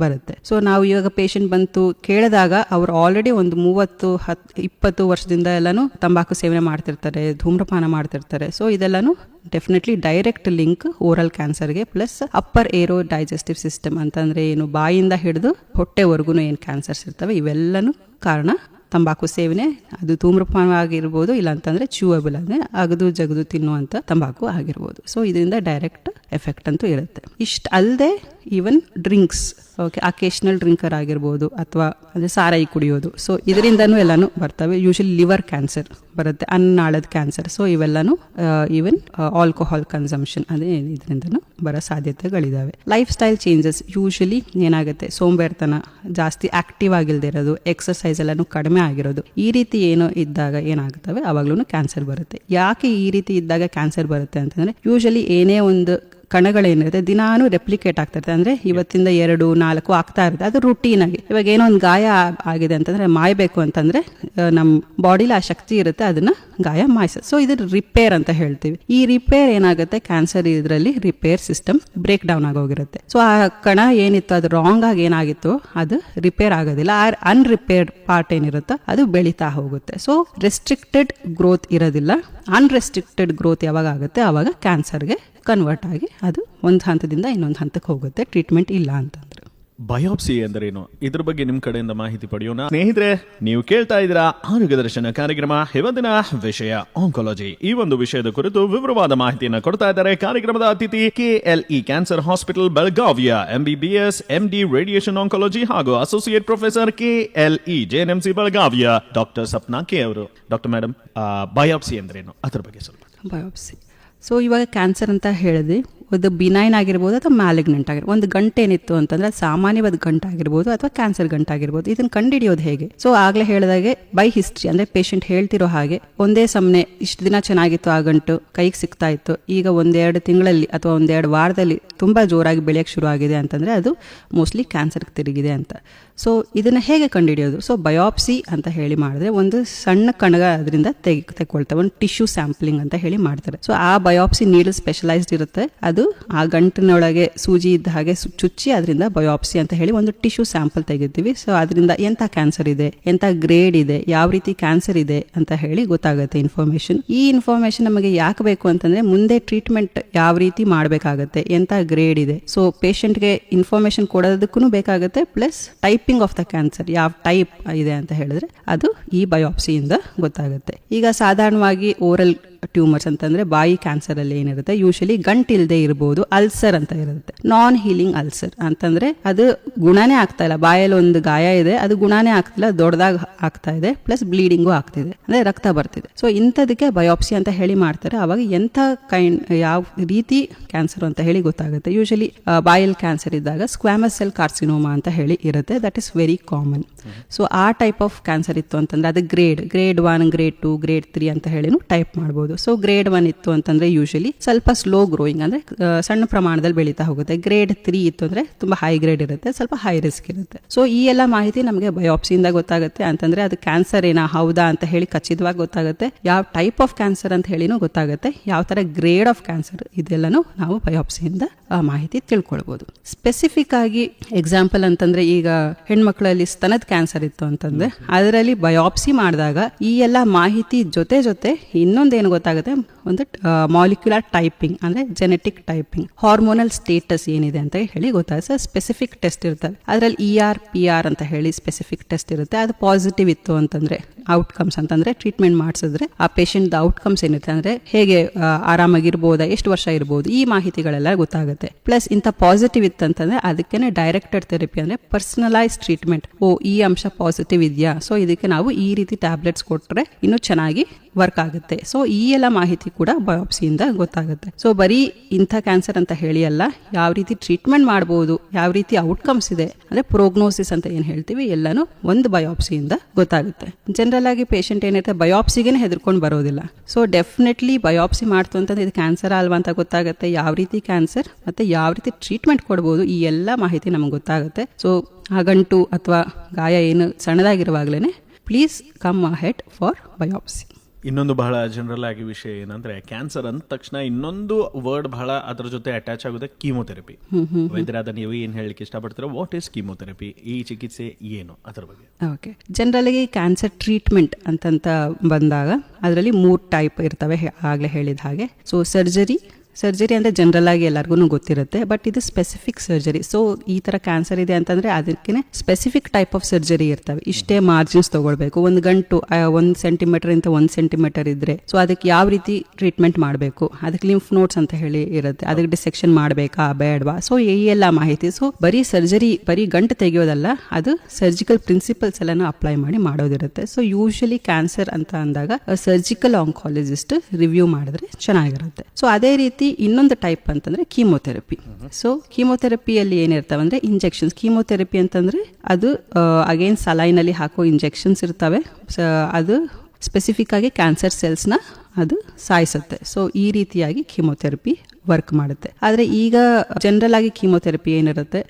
ಬರುತ್ತೆ. ಸೊ ನಾವು ಇವಾಗ ಪೇಷಂಟ್ ಬಂತು ಕೇಳಿದಾಗ ಅವ್ರು ಆಲ್ರೆಡಿ ಒಂದು 30-20 ವರ್ಷದಿಂದ ಎಲ್ಲಾನು ತಂಬಾಕು ಸೇವನೆ ಮಾಡ್ತಿರ್ತಾರೆ, ಧೂಮ್ರಪಾನ ಮಾಡ್ತಿರ್ತಾರೆ. ಸೊ ಇದೆಲ್ಲಾನು ಡೆಫಿನೆಟ್ಲಿ ಡೈರೆಕ್ಟ್ ಲಿಂಕ್ ಓರಲ್ ಕ್ಯಾನ್ಸರ್ಗೆ. Plus upper aero digestive system ಅಂತಂದ್ರೆ ಏನು, ಬಾಯಿಂದ ಹಿಡಿದು ಹೊಟ್ಟೆವರೆಗೂ ಏನು ಕ್ಯಾನ್ಸರ್ಸ್ ಇರ್ತವೆ ಇವೆಲ್ಲನೂ ಕಾರಣ ತಂಬಾಕು ಸೇವನೆ. ಅದು ಧೂಮ್ರಪಾನ ಆಗಿರ್ಬೋದು, ಇಲ್ಲ ಅಂತಂದ್ರೆ ಚ್ಯೂವಬಲ್ ಅಂದ್ರೆ ಅಗದು ಜಗದು ತಿನ್ನುವಂತ ತಂಬಾಕು ಆಗಿರ್ಬೋದು. ಸೊ ಇದರಿಂದ ಡೈರೆಕ್ಟ್ ಎಫೆಕ್ಟ್ ಅಂತೂ ಇರುತ್ತೆ. ಇಷ್ಟ ಅಲ್ಲದೆ even drinks, okay, occasional drinker ಆಗಿರ್ಬೋದು ಅಥವಾ ಅಂದ್ರೆ ಸಾರಾಯಿ ಕುಡಿಯೋದು. ಸೊ ಇದರಿಂದನೂ ಎಲ್ಲಾನು ಬರ್ತವೆ. ಯೂಶಲಿ ಲಿವರ್ ಕ್ಯಾನ್ಸರ್ ಬರುತ್ತೆ, ಅನ್ನನಾಳದ ಕ್ಯಾನ್ಸರ್. ಸೊ ಇವೆಲ್ಲಾನು ಈವನ್ ಆಲ್ಕೋಹಾಲ್ ಕನ್ಸಂಪ್ಷನ್ ಅದೇ ಇದರಿಂದನೂ ಬರೋ ಸಾಧ್ಯತೆಗಳಿದಾವೆ. ಲೈಫ್ ಸ್ಟೈಲ್ ಚೇಂಜಸ್, ಯೂಶಲಿ ಏನಾಗುತ್ತೆ, ಸೋಂಬೇರ್ತನ ಜಾಸ್ತಿ, ಆಕ್ಟಿವ್ ಆಗಿಲ್ದೇ ಇರೋದು, ಎಕ್ಸರ್ಸೈಸ್ ಎಲ್ಲಾನು ಕಡಿಮೆ ಆಗಿರೋದು, ಈ ರೀತಿ ಏನೋ ಇದ್ದಾಗ ಏನಾಗುತ್ತವೆ ಅವಾಗ್ಲೂ ಕ್ಯಾನ್ಸರ್ ಬರುತ್ತೆ. ಯಾಕೆ ಈ ರೀತಿ ಇದ್ದಾಗ ಕ್ಯಾನ್ಸರ್ ಬರುತ್ತೆ ಅಂತಂದ್ರೆ ಯೂಶಲಿ ಏನೇ ಒಂದು ಕಣಗಳೇನಿರುತ್ತೆ ದಿನಾನು ರೆಪ್ಲಿಕೇಟ್ ಆಗ್ತಾ ಇರುತ್ತೆ, ಅಂದ್ರೆ ಇವತ್ತಿಂದ 2-4 ಆಗ್ತಾ ಇರುತ್ತೆ. ಅದು ರುಟೀನ್ ಆಗಿ. ಇವಾಗ ಏನೋ ಒಂದು ಗಾಯ ಆಗಿದೆ ಅಂತಂದ್ರೆ ಮಾಯಬೇಕು ಅಂತಂದ್ರೆ ನಮ್ಮ ಬಾಡಿಲಿ ಆ ಶಕ್ತಿ ಇರುತ್ತೆ, ಅದನ್ನ ಗಾಯ ಮಾಯಿಸ. ಸೊ ಇದು ರಿಪೇರ್ ಅಂತ ಹೇಳ್ತೀವಿ. ಈ ರಿಪೇರ್ ಏನಾಗುತ್ತೆ, ಕ್ಯಾನ್ಸರ್ ಇದರಲ್ಲಿ ರಿಪೇರ್ ಸಿಸ್ಟಮ್ ಬ್ರೇಕ್ ಡೌನ್ ಆಗೋಗಿರುತ್ತೆ. ಸೊ ಆ ಕಣ ಏನಿತ್ತು ಅದು ರಾಂಗ್ ಆಗಿ ಏನಾಗಿತ್ತು ಅದು ರಿಪೇರ್ ಆಗೋದಿಲ್ಲ. ಆ ಅನ್ರಿಪೇರ್ಡ್ ಪಾರ್ಟ್ ಏನಿರುತ್ತೋ ಅದು ಬೆಳೀತಾ ಹೋಗುತ್ತೆ. ಸೊ ರೆಸ್ಟ್ರಿಕ್ಟೆಡ್ ಗ್ರೋತ್ ಇರೋದಿಲ್ಲ. ಅನ್ರೆಸ್ಟ್ರಿಕ್ಟೆಡ್ ಗ್ರೋತ್ ಯಾವಾಗ ಆಗುತ್ತೆ ಅವಾಗ ಕ್ಯಾನ್ಸರ್ಗೆ ಕನ್ವರ್ಟ್ ಆಗಿ ಅದು ಒಂದು ಹಂತದಿಂದ ಇನ್ನೊಂದು ಹಂತಕ್ಕೆ ಹೋಗುತ್ತೆ, ಟ್ರೀಟ್ಮೆಂಟ್ ಇಲ್ಲ ಅಂತಂದ್ರೆ. ಬಯಾಪ್ಸಿ ಎಂದರೇನು, ಇದ್ರ ಬಗ್ಗೆ ನಿಮ್ ಕಡೆಯಿಂದ ಮಾಹಿತಿ ಪಡೆಯೋಣ. ಸ್ನೇಹಿತರೆ, ನೀವು ಕೇಳ್ತಾ ಇದ್ದೀರಾ ಆರೋಗ್ಯ ದರ್ಶನ ಕಾರ್ಯಕ್ರಮ. ಇವತ್ತಿನ ವಿಷಯ ಆಂಕಾಲಜಿ. ಈ ಒಂದು ವಿಷಯದ ಕುರಿತು ವಿವರವಾದ ಮಾಹಿತಿಯನ್ನು ಕೊಡ್ತಾ ಇದ್ದಾರೆ ಕಾರ್ಯಕ್ರಮದ ಅತಿಥಿ KLE ಕ್ಯಾನ್ಸರ್ ಹಾಸ್ಪಿಟಲ್ ಬೆಳಗಾವಿಯ MBBS MD ರೇಡಿಯೇಷನ್ ಆಂಕಾಲಜಿ ಹಾಗೂ ಅಸೋಸಿಯೇಟ್ ಪ್ರೊಫೆಸರ್ KLE JNMC ಬೆಳಗಾವಿಯ ಡಾಕ್ಟರ್ ಸಪ್ನಾ ಕೆ ಅವರು. ಡಾಕ್ಟರ್ ಮೇಡಮ್, ಬಯಾಪ್ಸಿ ಎಂದರೇನು, ಅದ್ರ ಬಗ್ಗೆ ಸ್ವಲ್ಪ. ಬಯಾಪ್ಸಿ, ಸೊ ಇವಾಗ ಕ್ಯಾನ್ಸರ್ ಅಂತ ಹೇಳಿದ್ವಿ, ಒಂದು ಬಿನೈನ್ ಆಗಿರ್ಬೋದು ಅಥವಾ ಮ್ಯಾಲಿಗ್ನೆಂಟ್ ಆಗಿರ್ಬೋದು. ಒಂದು ಗಂಟೆ ಏನಿತ್ತು ಅಂತಂದ್ರೆ ಸಾಮಾನ್ಯವಾದ ಗಂಟೆ ಆಗಿರ್ಬೋದು ಅಥವಾ ಕ್ಯಾನ್ಸರ್ ಗಂಟೆ ಆಗಿರ್ಬೋದು. ಇದನ್ನ ಕಂಡುಹಿಡಿಯೋದು ಹೇಗೆ? ಸೊ ಆಗ್ಲೇ ಹೇಳಿದಾಗೆ ಬೈ ಹಿಸ್ಟ್ರಿ, ಅಂದ್ರೆ ಪೇಷಂಟ್ ಹೇಳ್ತಿರೋ ಹಾಗೆ ಒಂದೇ ಸಮನೆ ಇಷ್ಟು ದಿನ ಚೆನ್ನಾಗಿತ್ತು, ಆ ಗಂಟು ಕೈಗೆ ಸಿಗ್ತಾ ಇತ್ತು, ಈಗ 1-2 ತಿಂಗಳಲ್ಲಿ ಅಥವಾ 1-2 ವಾರದಲ್ಲಿ ತುಂಬಾ ಜೋರಾಗಿ ಬೆಳೆಯಕ್ಕೆ ಶುರು ಆಗಿದೆ ಅಂತಂದ್ರೆ ಅದು ಮೋಸ್ಟ್ಲಿ ಕ್ಯಾನ್ಸರ್ಗೆ ತಿರುಗಿದೆ ಅಂತ. ಸೊ ಇದನ್ನ ಹೇಗೆ ಕಂಡುಹಿಡಿಯೋದು? ಸೊ ಬಯಾಪ್ಸಿ ಅಂತ ಹೇಳಿ ಮಾಡಿದ್ರೆ ಒಂದು ಸಣ್ಣ ಕಣಗ ಅದರಿಂದ ತೆಗೊಳ್ತಾರೆ, ಒಂದು ಟಿಶ್ಯೂ ಸ್ಯಾಂಪ್ಲಿಂಗ್ ಅಂತ ಹೇಳಿ ಮಾಡ್ತಾರೆ. ಸೊ ಆ ಬಯಾಪ್ಸಿ ನೀಡಲ್ ಸ್ಪೆಷಲೈಸ್ಡ್ ಇರುತ್ತೆ, ಅದು ಅದು ಆ ಗಂಟಿನೊಳಗೆ ಸೂಜಿ ಇದ್ದ ಹಾಗೆ ಚುಚ್ಚಿ ಅದರಿಂದ ಬಯೋಪ್ಸಿ ಅಂತ ಹೇಳಿ ಒಂದು ಟಿಶ್ಯೂ ಸ್ಯಾಂಪಲ್ ತೆಗಿತೀವಿ. ಸೊ ಅದರಿಂದ ಎಂತ ಕ್ಯಾನ್ಸರ್ ಇದೆ, ಎಂತ ಗ್ರೇಡ್ ಇದೆ, ಯಾವ ರೀತಿ ಕ್ಯಾನ್ಸರ್ ಇದೆ ಅಂತ ಹೇಳಿ ಗೊತ್ತಾಗುತ್ತೆ ಇನ್ಫಾರ್ಮೇಶನ್. ಈ ಇನ್ಫಾರ್ಮೇಶನ್ ನಮಗೆ ಯಾಕೆ ಬೇಕು ಅಂತಂದ್ರೆ ಮುಂದೆ ಟ್ರೀಟ್ಮೆಂಟ್ ಯಾವ ರೀತಿ ಮಾಡಬೇಕಾಗತ್ತೆ, ಎಂತ ಗ್ರೇಡ್ ಇದೆ. ಸೊ ಪೇಷಂಟ್ಗೆ ಇನ್ಫಾರ್ಮೇಶನ್ ಕೊಡೋದಕ್ಕೂ ಬೇಕಾಗುತ್ತೆ, plus typing of the cancer ಯಾವ ಟೈಪ್ ಇದೆ ಅಂತ ಹೇಳಿದ್ರೆ ಅದು ಈ ಬಯೋಪ್ಸಿಯಿಂದ ಗೊತ್ತಾಗುತ್ತೆ. ಈಗ ಸಾಧಾರಣವಾಗಿ ಓರಲ್ ಟ್ಯೂಮರ್ಸ್ ಅಂತಂದ್ರೆ ಬಾಯಿ ಕ್ಯಾನ್ಸರ್ ಅಲ್ಲಿ ಏನಿರುತ್ತೆ, ಯೂಶಲಿ ಗಂಟಿಲ್ದೆ ಇರಬಹುದು, ಅಲ್ಸರ್ ಅಂತ ಇರುತ್ತೆ. ನಾನ್ ಹೀಲಿಂಗ್ ಅಲ್ಸರ್ ಅಂತಂದ್ರೆ ಅದು ಗುಣನೇ ಆಗ್ತಾ ಇಲ್ಲ, ಬಾಯಲ್ಲಿ ಒಂದು ಗಾಯ ಇದೆ ಅದು ಗುಣನೇ ಆಗ್ತಿಲ್ಲ, ದೊಡ್ಡದಾಗ ಆಗ್ತಾ ಇದೆ, ಪ್ಲಸ್ ಬ್ಲೀಡಿಂಗು ಆಗ್ತಿದೆ, ಅಂದ್ರೆ ರಕ್ತ ಬರ್ತಿದೆ. ಸೊ ಇಂಥದಕ್ಕೆ ಬಯೋಪ್ಸಿ ಅಂತ ಹೇಳಿ ಮಾಡ್ತಾರೆ. ಅವಾಗ ಎಂಥ ಯಾವ ರೀತಿ ಕ್ಯಾನ್ಸರ್ ಅಂತ ಹೇಳಿ ಗೊತ್ತಾಗುತ್ತೆ. ಯೂಶಲಿ ಬಾಯಲ್ಲಿ ಕ್ಯಾನ್ಸರ್ ಇದ್ದಾಗ ಸ್ಕ್ವಾಮಸ್ ಸೆಲ್ ಕಾರ್ಸಿನೋಮಾ ಅಂತ ಹೇಳಿ ಇರುತ್ತೆ, that is very common. So ಆ ಟೈಪ್ ಆಫ್ ಕ್ಯಾನ್ಸರ್ ಇತ್ತು ಅಂತಂದ್ರೆ ಅದು ಗ್ರೇಡ್ 1, ಗ್ರೇಡ್ 2, ಗ್ರೇಡ್ 3 ಅಂತ ಹೇಳಿನೂ ಟೈಪ್ ಮಾಡಬಹುದು. ಸೊ ಗ್ರೇಡ್ 1 ಇತ್ತು ಅಂತಂದ್ರೆ ಯೂಶಲಿ ಸ್ವಲ್ಪ ಸ್ಲೋ ಗ್ರೋಯಿಂಗ್, ಅಂದ್ರೆ ಸಣ್ಣ ಪ್ರಮಾಣದಲ್ಲಿ ಬೆಳೀತಾ ಹೋಗುತ್ತೆ. ಗ್ರೇಡ್ 3 ಇತ್ತು ಅಂದ್ರೆ ತುಂಬಾ ಹೈ ಗ್ರೇಡ್ ಇರುತ್ತೆ, ಸ್ವಲ್ಪ ಹೈ ರಿಸ್ಕ್ ಇರುತ್ತೆ. ಸೊ ಈ ಎಲ್ಲ ಮಾಹಿತಿ ನಮಗೆ ಬಯೋಪ್ಸಿಯಿಂದ ಗೊತ್ತಾಗುತ್ತೆ. ಅಂತಂದ್ರೆ ಅದು ಕ್ಯಾನ್ಸರ್ ಏನಾ ಹೌದಾ ಅಂತ ಹೇಳಿ ಖಚಿತವಾಗಿ ಗೊತ್ತಾಗುತ್ತೆ, ಯಾವ ಟೈಪ್ ಆಫ್ ಕ್ಯಾನ್ಸರ್ ಅಂತ ಹೇಳಿನೂ ಗೊತ್ತಾಗುತ್ತೆ, ಯಾವ ತರ ಗ್ರೇಡ್ ಆಫ್ ಕ್ಯಾನ್ಸರ್ ಇದೆಲ್ಲನೂ ನಾವು ಬಯೋಪ್ಸಿಯಿಂದ ಮಾಹಿತಿ ತಿಳ್ಕೊಳ್ಬಹುದು. ಸ್ಪೆಸಿಫಿಕ್ ಆಗಿ ಎಕ್ಸಾಂಪಲ್ ಅಂತಂದ್ರೆ ಈಗ ಹೆಣ್ಮಕ್ಳಲ್ಲಿ ಸ್ತನದ ಕ್ಯಾನ್ಸರ್ ಇತ್ತು ಅಂತಂದ್ರೆ ಅದರಲ್ಲಿ ಬಯೋಪ್ಸಿ ಮಾಡಿದಾಗ ಈ ಎಲ್ಲ ಮಾಹಿತಿ ಜೊತೆ ಇನ್ನೊಂದೇನು ಗೊತ್ತಾಗುತ್ತೆ, ಒಂದು ಮಾಲಿಕ್ಯುಲರ್ ಟೈಪಿಂಗ್ ಅಂದ್ರೆ ಜೆನೆಟಿಕ್ ಟೈಪಿಂಗ್, ಹಾರ್ಮೋನಲ್ ಸ್ಟೇಟಸ್ ಏನಿದೆ ಅಂತ ಹೇಳಿ ಗೊತ್ತಾಗುತ್ತೆ. ಸ್ಪೆಸಿಫಿಕ್ ಟೆಸ್ಟ್ ಇರ್ತವೆ, ಅದರಲ್ಲಿ ER-PR ಅಂತ ಹೇಳಿ ಸ್ಪೆಸಿಫಿಕ್ ಟೆಸ್ಟ್ ಇರುತ್ತೆ. ಅದು ಪಾಸಿಟಿವ್ ಇತ್ತು ಅಂತಂದ್ರೆ ಔಟ್ಕಮ್ಸ್ ಅಂತಂದ್ರೆ ಟ್ರೀಟ್ಮೆಂಟ್ ಮಾಡಿಸಿದ್ರೆ ಆ ಪೇಷಂಟ್ ಔಟ್ಕಮ್ಸ್ ಏನಿರುತ್ತೆ ಅಂದ್ರೆ ಹೇಗೆ ಆರಾಮಾಗಿರ್ಬೋದಾ, ಎಷ್ಟು ವರ್ಷ ಇರ್ಬೋದು, ಈ ಮಾಹಿತಿಗಳೆಲ್ಲ ಗೊತ್ತಾಗುತ್ತೆ. ಪ್ಲಸ್ ಇಂಥ ಪಾಸಿಟಿವ್ ಇತ್ತಂತಂದ್ರೆ ಅದಕ್ಕೆ ಡೈರೆಕ್ಟೆಡ್ ಥೆರಪಿ ಅಂದ್ರೆ ಪರ್ಸನಲೈಸ್ ಟ್ರೀಟ್ಮೆಂಟ್. ಈ ಅಂಶ ಪಾಸಿಟಿವ್ ಇದೆಯಾ, ಸೊ ಇದಕ್ಕೆ ನಾವು ಈ ರೀತಿ ಟ್ಯಾಬ್ಲೆಟ್ಸ್ ಕೊಟ್ರೆ ಇನ್ನೂ ಚೆನ್ನಾಗಿ ವರ್ಕ್ ಆಗುತ್ತೆ. ಸೊ ಈ ಎಲ್ಲ ಮಾಹಿತಿ ಕೂಡ ಬಯೋಪ್ಸಿಯಿಂದ ಗೊತ್ತಾಗುತ್ತೆ. ಸೊ ಬರೀ ಇಂಥ ಕ್ಯಾನ್ಸರ್ ಅಂತ ಹೇಳಿ ಅಲ್ಲ, ಯಾವ ರೀತಿ ಟ್ರೀಟ್ಮೆಂಟ್ ಮಾಡಬಹುದು, ಯಾವ ರೀತಿ ಔಟ್ಕಮ್ಸ್ ಇದೆ ಅಂದ್ರೆ ಪ್ರೋಗ್ನೋಸಿಸ್ ಅಂತ ಏನ್ ಹೇಳ್ತೀವಿ, ಎಲ್ಲಾನು ಒಂದು ಬಯೋಪ್ಸಿಯಿಂದ ಗೊತ್ತಾಗುತ್ತೆ. ಜನರಲ್ ಆಗಿ ಪೇಷಂಟ್ ಏನಿರುತ್ತೆ ಬಯೋಪ್ಸಿಗೆ ಹೆದರ್ಕೊಂಡು ಬರೋದಿಲ್ಲ. ಸೊ ಡೆಫಿನೆಟ್ಲಿ ಬಯೋಪ್ಸಿ ಮಾಡ್ತು ಅಂತಂದ್ರೆ ಇದು ಕ್ಯಾನ್ಸರ್ ಅಲ್ವಾ ಅಂತ ಗೊತ್ತಾಗುತ್ತೆ, ಯಾವ ರೀತಿ ಕ್ಯಾನ್ಸರ್ ಮತ್ತೆ ಯಾವ ರೀತಿ ಟ್ರೀಟ್ಮೆಂಟ್ ಕೊಡಬಹುದು, ಈ ಎಲ್ಲ ಮಾಹಿತಿ ನಮ್ಗೆ ಗೊತ್ತಾಗುತ್ತೆ. ಸೊ ಆ ಗಂಟು ಅಥವಾ ಗಾಯ ಏನು ಸಣ್ಣದಾಗಿರುವಾಗ್ಲೇನೆ please come ahead for biopsy. ಇನ್ನೊಂದು ಬಹಳ ಜನರಲ್ ಆಗಿ ವಿಷಯ ಏನಂದ್ರೆ ಕ್ಯಾನ್ಸರ್ ಅಂದ ತಕ್ಷಣ ಇನ್ನೊಂದು ವರ್ಡ್ ಬಹಳ ಅದರ ಜೊತೆ ಅಟ್ಯಾಚ್ ಆಗುತ್ತೆ, ಕೀಮೋಥೆರಪಿ. ವೈದ್ಯರಾದ ನೀವು ಏನ್ ಹೇಳಲಿಕ್ಕೆ ಇಷ್ಟಪಡ್ತೀರಾ, ವಾಟ್ ಈಸ್ ಕೀಮೋಥೆರಪಿ, ಈ ಚಿಕಿತ್ಸೆ ಏನು, ಅದರ ಬಗ್ಗೆ? ಓಕೆ, ಜನರಲ್ ಆಗಿ ಕ್ಯಾನ್ಸರ್ ಟ್ರೀಟ್ಮೆಂಟ್ ಅಂತಂತ ಬಂದಾಗ ಅದರಲ್ಲಿ 3 ಟೈಪ್ ಇರ್ತವೆ, ಆಗ್ಲೇ ಹೇಳಿದ ಹಾಗೆ. ಸೊ ಸರ್ಜರಿ ಅಂದ್ರೆ ಜನರಲ್ ಆಗಿ ಎಲ್ಲರಿಗೂ ಗೊತ್ತಿರುತ್ತೆ, ಬಟ್ ಇದು ಸ್ಪೆಸಿಫಿಕ್ ಸರ್ಜರಿ. ಸೊ ಈ ತರ ಕ್ಯಾನ್ಸರ್ ಇದೆ ಅಂತಂದ್ರೆ ಅದಕ್ಕೆ ಸ್ಪೆಸಿಫಿಕ್ ಟೈಪ್ ಆಫ್ ಸರ್ಜರಿ ಇರ್ತವೆ. ಇಷ್ಟೇ ಮಾರ್ಜಿನ್ಸ್ ತಗೊಳ್ಬೇಕು, ಒಂದು ಗಂಟು 1 ಸೆಂಟಿಮೀಟರ್ ಇಂದ 1 ಸೆಂಟಿಮೀಟರ್ ಇದ್ರೆ ಸೊ ಅದಕ್ಕೆ ಯಾವ ರೀತಿ ಟ್ರೀಟ್ಮೆಂಟ್ ಮಾಡಬೇಕು, ಅದಕ್ಕೆ ಲಿಂಫ್ ನೋಟ್ಸ್ ಅಂತ ಹೇಳಿ ಇರುತ್ತೆ, ಅದಕ್ಕೆ ಡಿಸೆಕ್ಷನ್ ಮಾಡಬೇಕಾ ಬೇಡವಾ, ಸೊ ಈ ಎಲ್ಲ ಮಾಹಿತಿ. ಸೊ ಬರೀ ಸರ್ಜರಿ, ಬರೀ ಗಂಟು ತೆಗೆಯೋದಲ್ಲ, ಅದು ಸರ್ಜಿಕಲ್ ಪ್ರಿನ್ಸಿಪಲ್ಸ್ ಎಲ್ಲಾನು ಅಪ್ಲೈ ಮಾಡಿ ಮಾಡೋದಿರುತ್ತೆ. ಸೊ ಯೂಶಲಿ ಕ್ಯಾನ್ಸರ್ ಅಂತ ಅಂದಾಗ ಸರ್ಜಿಕಲ್ ಆಂಕಾಲಜಿಸ್ಟ್ ರಿವ್ಯೂ ಮಾಡಿದ್ರೆ ಚೆನ್ನಾಗಿರುತ್ತೆ. ಸೊ ಅದೇ ರೀತಿ ಇನ್ನೊಂದು ಟೈಪ್ ಅಂತಂದ್ರೆ ಕೀಮೋಥೆರಪಿ. ಸೊ ಕೀಮೋಥೆರಪಿಯಲ್ಲಿ ಏನಿರ್ತವೆ ಅಂದ್ರೆ ಇಂಜೆಕ್ಷನ್ಸ್. ಕೀಮೋಥೆರಪಿ ಅಂತಂದ್ರೆ ಅದು ಅಗೇನ್ ಸಲೈನ್ ಅಲ್ಲಿ ಹಾಕೋ ಇಂಜೆಕ್ಷನ್ಸ್ ಇರ್ತವೆ. ಅದು ಸ್ಪೆಸಿಫಿಕ್ ಆಗಿ ಕ್ಯಾನ್ಸರ್ ಸೆಲ್ಸ್ ನ ಅದು ಸಾಯಿಸುತ್ತೆ. ಸೊ ಈ ರೀತಿಯಾಗಿ ಕೀಮೋಥೆರಪಿ ವರ್ಕ್ ಮಾಡುತ್ತೆ. ಆದ್ರೆ ಈಗ ಜನರಲ್ ಆಗಿ ಕೀಮೋಥೆರಪಿ ಏನಿರುತ್ತೆ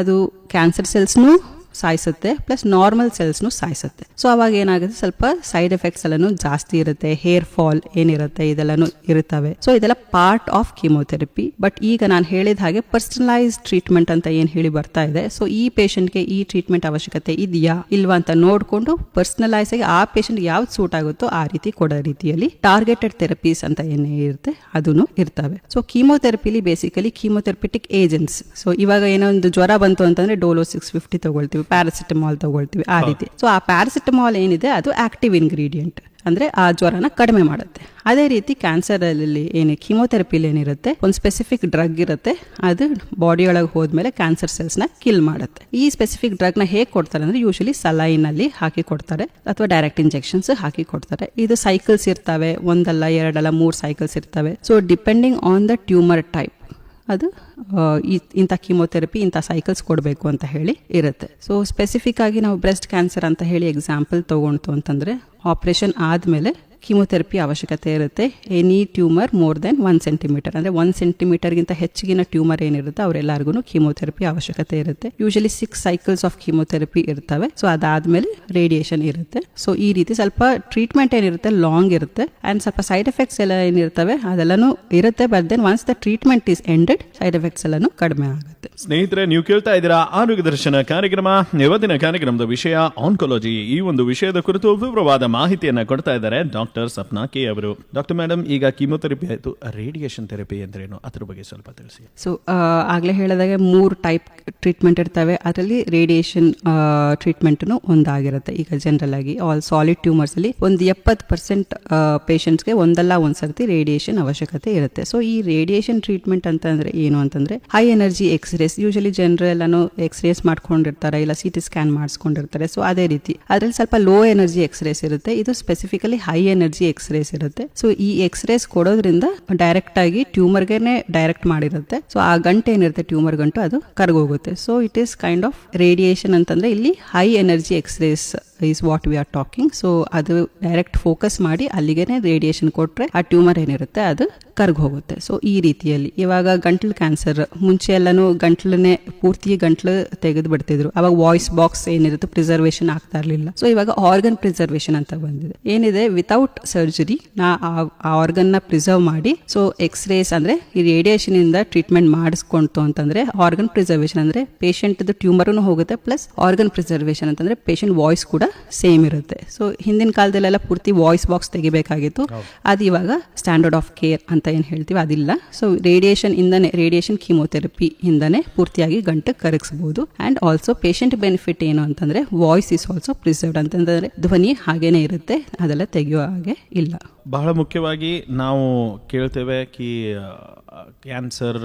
ಅದು ಕ್ಯಾನ್ಸರ್ ಸೆಲ್ಸ್ನು ಸಾಯಿಸುತ್ತೆ, ಪ್ಲಸ್ ನಾರ್ಮಲ್ ಸೆಲ್ಸ್ನು ಸಾಯಿಸುತ್ತೆ. ಸೊ ಅವಾಗ ಏನಾಗುತ್ತೆ, ಸ್ವಲ್ಪ ಸೈಡ್ ಎಫೆಕ್ಟ್ಸ್ ಎಲ್ಲಾನು ಜಾಸ್ತಿ ಇರುತ್ತೆ, ಹೇರ್ ಫಾಲ್ ಏನಿರುತ್ತೆ ಇದೆಲ್ಲಾನು ಇರುತ್ತವೆ. ಸೊ ಇದೆಲ್ಲ ಪಾರ್ಟ್ ಆಫ್ ಕೀಮೋಥೆರಪಿ. ಬಟ್ ಈಗ ನಾನು ಹೇಳಿದ ಹಾಗೆ ಪರ್ಸನಲೈಸ್ ಟ್ರೀಟ್ಮೆಂಟ್ ಅಂತ ಏನ್ ಹೇಳಿ ಬರ್ತಾ ಇದೆ, ಸೊ ಈ ಪೇಷಂಟ್ಗೆ ಈ ಟ್ರೀಟ್ಮೆಂಟ್ ಅವಶ್ಯಕತೆ ಇದೆಯಾ ಇಲ್ವಾ ಅಂತ ನೋಡ್ಕೊಂಡು ಪರ್ಸನಲೈಸ್ ಆಗಿ ಆ ಪೇಷಂಟ್ ಯಾವ್ದು ಸೂಟ್ ಆಗುತ್ತೋ ಆ ರೀತಿ ಕೊಡೋ ರೀತಿಯಲ್ಲಿ ಟಾರ್ಗೆಟೆಡ್ ಥೆರಪೀಸ್ ಅಂತ ಏನೇ ಇರುತ್ತೆ ಅದನ್ನು ಇರ್ತವೆ. ಸೊ ಕೀಮೋಥೆರಪಿಲಿ ಬೇಸಿಕಲಿ ಕೀಮೋಥೆರಪಿಟಿಕ್ ಏಜೆಂಟ್ಸ್. ಸೊ ಇವಾಗ ಏನೋ ಒಂದು ಜ್ವರ ಬಂತು ಅಂತಂದ್ರೆ ಡೋಲೋ 650 ತಗೊಳ್ತೀವಿ, ಪ್ಯಾರಾಸಿಟಮಾಲ್ ತಗೊಳ್ತೀವಿ, ಆ ರೀತಿ. ಸೊ ಆ ಪ್ಯಾರಾಸಿಟಮಾಲ್ ಏನಿದೆ ಅದು ಆಕ್ಟಿವ್ ಇಂಗ್ರೀಡಿಯೆಂಟ್, ಅಂದ್ರೆ ಆ ಜ್ವರನ ಕಡಿಮೆ ಮಾಡುತ್ತೆ. ಅದೇ ರೀತಿ ಕ್ಯಾನ್ಸರ್ ಅಲ್ಲಿ ಕೀಮೋಥೆರಪಿಲಿ ಏನಿರುತ್ತೆ, ಒಂದು ಸ್ಪೆಸಿಫಿಕ್ ಡ್ರಗ್ ಇರುತ್ತೆ, ಅದು ಬಾಡಿ ಒಳಗೆ ಹೋದ್ಮೇಲೆ ಕ್ಯಾನ್ಸರ್ ಸೆಲ್ಸ್ ನ ಕಿಲ್ ಮಾಡುತ್ತೆ. ಈ ಸ್ಪೆಸಿಫಿಕ್ ಡ್ರಗ್ ನ ಹೇಗೆ ಕೊಡ್ತಾರೆ ಅಂದ್ರೆ ಯೂಶಲಿ ಸಲೈನ್ ಅಲ್ಲಿ ಹಾಕಿ ಕೊಡ್ತಾರೆ ಅಥವಾ ಡೈರೆಕ್ಟ್ ಇಂಜೆಕ್ಷನ್ಸ್ ಹಾಕಿ ಕೊಡ್ತಾರೆ. ಇದು ಸೈಕಲ್ಸ್ ಇರ್ತವೆ, 1 ಅಲ್ಲ 2 ಅಲ್ಲ 3 ಸೈಕಲ್ಸ್ ಇರ್ತವೆ. So depending on the tumour type ಅದು ಇಂಥ ಕೀಮೋಥೆರಪಿ ಇಂಥ ಸೈಕಲ್ಸ್ ಕೊಡಬೇಕು ಅಂತ ಹೇಳಿ ಇರುತ್ತೆ. ಸೊ ಸ್ಪೆಸಿಫಿಕ್ ಆಗಿ ನಾವು ಬ್ರೆಸ್ಟ್ ಕ್ಯಾನ್ಸರ್ ಅಂತ ಹೇಳಿ ಎಕ್ಸಾಂಪಲ್ ತಗೊಂಡು ಅಂತಂದ್ರೆ ಆಪರೇಷನ್ ಆದ್ಮೇಲೆ ಕೀಮೋಥೆರಪಿ ಅವಶ್ಯಕತೆ ಇರುತ್ತೆ. Any tumour more than 1 centimetre, ಅಂದ್ರೆ 1 ಸೆಂಟಿಮೀಟರ್ಗಿಂತ ಹೆಚ್ಚಿಗಿನ ಟ್ಯೂಮರ್ ಏನಿರುತ್ತೆ ಅವರೆಲ್ಲರಿಗೂ ಕೀಮೋಥೆರಪಿ ಅವಶ್ಯಕತೆ ಇರುತ್ತೆ. ಯೂಶಲಿ 6 ಸೈಕಲ್ಸ್ ಆಫ್ ಕೀಮೋಥೆರಪಿ ಇರ್ತವೆ. ಸೊ ಅದಾದ್ಮೇಲೆ ರೇಡಿಯೇಷನ್ ಇರುತ್ತೆ. ಸೊ ಈ ರೀತಿ ಸ್ವಲ್ಪ ಟ್ರೀಟ್ಮೆಂಟ್ ಏನಿರುತ್ತೆ ಲಾಂಗ್ ಇರುತ್ತೆ ಅಂಡ್ ಸ್ವಲ್ಪ ಸೈಡ್ ಎಫೆಕ್ಟ್ಸ್ ಎಲ್ಲ ಏನಿರ್ತವೆ ಅದೆಲ್ಲಾನು ಇರುತ್ತೆ. But then once the treatment is ended side effects ಎಲ್ಲಾನು ಕಡಿಮೆ ಆಗುತ್ತೆ. ಸ್ನೇಹಿತರೆ, ನೀವು ಕೇಳ್ತಾ ಇದ್ದೀರಾ ಆರೋಗ್ಯ ದರ್ಶನ ಕಾರ್ಯಕ್ರಮ. ಇವತ್ತಿನ ಕಾರ್ಯಕ್ರಮದ ವಿಷಯ ಆನ್ಕೊಲಜಿ. ಈ ಒಂದು ವಿಷಯದ ಕುರಿತು ವಿವರವಾದ ಮಾಹಿತಿಯನ್ನ ಕೊಡ್ತಾ ಇದ್ದಾರೆ ಡಾಕ್ಟರ್ ಸಪ್ನಾ ಕೆ ಅವರು. ಡಾಕ್ಟರ್ ಮೇಡಮ್, ಈಗ ಕೀಮೋಥೆರಪಿ ಆಯ್ತು, ರೇಡಿಯೇಷನ್ ಥೆರಪಿ ಅಂದ್ರೇನು, ಅದ್ರ ಬಗ್ಗೆ ಸ್ವಲ್ಪ ತಿಳಿಸಿ. ಸೊ ಆಗ್ಲೇ ಹೇಳಿದಾಗೆ 3 ಟೈಪ್ ಟ್ರೀಟ್ಮೆಂಟ್ ಇರ್ತವೆ. ಅದರಲ್ಲಿ ರೇಡಿಯೇಷನ್ ಟ್ರೀಟ್ಮೆಂಟ್ನು ಒಂದಾಗಿರುತ್ತೆ. ಈಗ ಜನರಲ್ ಆಗಿ ಆಲ್ ಸಾಲಿಡ್ ಟ್ಯೂಮರ್ಸ್ ಅಲ್ಲಿ ಒಂದು 70% ಪೇಷಂಟ್ಸ್ಗೆ ಒಂದಲ್ಲ ಒಂದ್ಸರ್ತಿ ರೇಡಿಯೇಷನ್ ಅವಶ್ಯಕತೆ ಇರುತ್ತೆ. ಸೊ ಈ ರೇಡಿಯೇಷನ್ ಟ್ರೀಟ್ಮೆಂಟ್ ಅಂತಂದ್ರೆ ಏನು ಅಂತಂದ್ರೆ ಹೈ ಎನರ್ಜಿ ಎಕ್ಸ್ರೇಸ್. ಯೂಶಲಿ ಜನರು ಎಲ್ಲಾನು ಎಕ್ಸ್ರೇಸ್ ಮಾಡ್ಕೊಂಡಿರ್ತಾರೆ, ಇಲ್ಲ CT ಸ್ಕ್ಯಾನ್ ಮಾಡಿಸ್ಕೊಂಡಿರ್ತಾರೆ. ಸೊ ಅದೇ ರೀತಿ ಅದರಲ್ಲಿ ಸ್ವಲ್ಪ ಲೋ ಎನರ್ಜಿ ಎಕ್ಸ್ರೇಸ್ ಇರುತ್ತೆ. ಇದು ಸ್ಪೆಸಿಫಿಕಲಿ ಹೈ ಎನರ್ಜಿ ಎಕ್ಸ್ರೇಸ್ ಇರುತ್ತೆ. ಸೊ ಈ ಎಕ್ಸ್ರೇಸ್ ಕೊಡೋದ್ರಿಂದ ಡೈರೆಕ್ಟ್ ಆಗಿ ಟ್ಯೂಮರ್ಗೆನೆ ಡೈರೆಕ್ಟ್ ಮಾಡಿರುತ್ತೆ. ಸೊ ಆ ಗಂಟೆ ಏನಿರುತ್ತೆ ಟ್ಯೂಮರ್ ಗಂಟು ಅದು ಕರಗೋಗುತ್ತೆ. So it is kind of radiation ಅಂತಂದ್ರೆ ಇಲ್ಲಿ high energy X-rays is what we are talking. So ಅದು ಡೈರೆಕ್ಟ್ ಫೋಕಸ್ ಮಾಡಿ ಅಲ್ಲಿಗೆನೆ ರೇಡಿಯೇಷನ್ ಕೊಟ್ರೆ ಆ ಟ್ಯೂಮರ್ ಏನಿರುತ್ತೆ ಅದು ಕರ್ಗ್ ಹೋಗುತ್ತೆ. ಸೊ ಈ ರೀತಿಯಲ್ಲಿ ಇವಾಗ ಗಂಟ್ಲು ಕ್ಯಾನ್ಸರ್, ಮುಂಚೆ ಎಲ್ಲಾನು ಗಂಟ್ಲನ್ನೇ ಪೂರ್ತಿ ಗಂಟ್ಲು ತೆಗೆದು ಬಿಡ್ತಿದ್ರು. ಅವಾಗ ವಾಯ್ಸ್ ಬಾಕ್ಸ್ ಏನಿರುತ್ತೆ ಪ್ರಿಸರ್ವೇಷನ್ ಆಗ್ತಾ ಇರ್ಲಿಲ್ಲ. ಸೊ ಇವಾಗ ಆರ್ಗನ್ ಪ್ರಿಸರ್ವೇಷನ್ ಅಂತ ಬಂದಿದೆ. ಏನಿದೆ ವಿತೌಟ್ ಸರ್ಜರಿ ನಾ ಆ ಆರ್ಗನ್ ನ ಪ್ರಿಸರ್ವ್ ಮಾಡಿ, ಸೊ ಎಕ್ಸ್ರೇಸ್ ಅಂದ್ರೆ ಈ ರೇಡಿಯೇಷನ್ ಇಂದ ಟ್ರೀಟ್ಮೆಂಟ್ ಮಾಡಿಸ್ಕೊಂತು ಅಂತಂದ್ರೆ ಆರ್ಗನ್ ಪ್ರಿಸರ್ವೇಷನ್ ಅಂದ್ರೆ ಪೇಷಂಟ್ ಟ್ಯೂಮರ್ ಹೋಗುತ್ತೆ, ಪ್ಲಸ್ ಆರ್ಗನ್ ಪ್ರಿಸರ್ವೇಷನ್ ಅಂತಂದ್ರೆ ಪೇಷಂಟ್ ವಾಯ್ಸ್ ಕೂಡ ಸೇಮ್ ಇರುತ್ತೆ. ಸೊ ಹಿಂದಿನ ಕಾಲದಲ್ಲೆಲ್ಲ ಪೂರ್ತಿ ವಾಯ್ಸ್ ಬಾಕ್ಸ್ ತೆಗಿಬೇಕಾಗಿತ್ತು. ಅದು ಇವಾಗ ಸ್ಟ್ಯಾಂಡರ್ಡ್ ಆಫ್ ಕೇರ್ ಅಂತ ಏನ್ ಹೇಳ್ತೀವಿ ಅದಿಲ್ಲ. ಸೊ ರೇಡಿಯೇಷನ್ ಇಂದಾನೆ, ರೇಡಿಯೇಷನ್ ಕೀಮೋಥೆರಪಿ ಇಂದಾನೆ ಪೂರ್ತಿಯಾಗಿ ಗಂಟು ಕರಗಿಸಬಹುದು. ಅಂಡ್ ಆಲ್ಸೋ ಪೇಷಂಟ್ ಬೆನಿಫಿಟ್ ಏನು ಅಂತಂದ್ರೆ ವಾಯ್ಸ್ ಇಸ್ ಆಲ್ಸೋ ಪ್ರಿಸರ್ವ್ಡ್ ಅಂತಂದ್ರೆ ಧ್ವನಿ ಹಾಗೇನೆ ಇರುತ್ತೆ, ಅದೆಲ್ಲ ತೆಗೆಯುವ ಹಾಗೆ ಇಲ್ಲ. ಬಹಳ ಮುಖ್ಯವಾಗಿ ನಾವು ಕೇಳ್ತೇವೆ ಕಿ ಕ್ಯಾನ್ಸರ್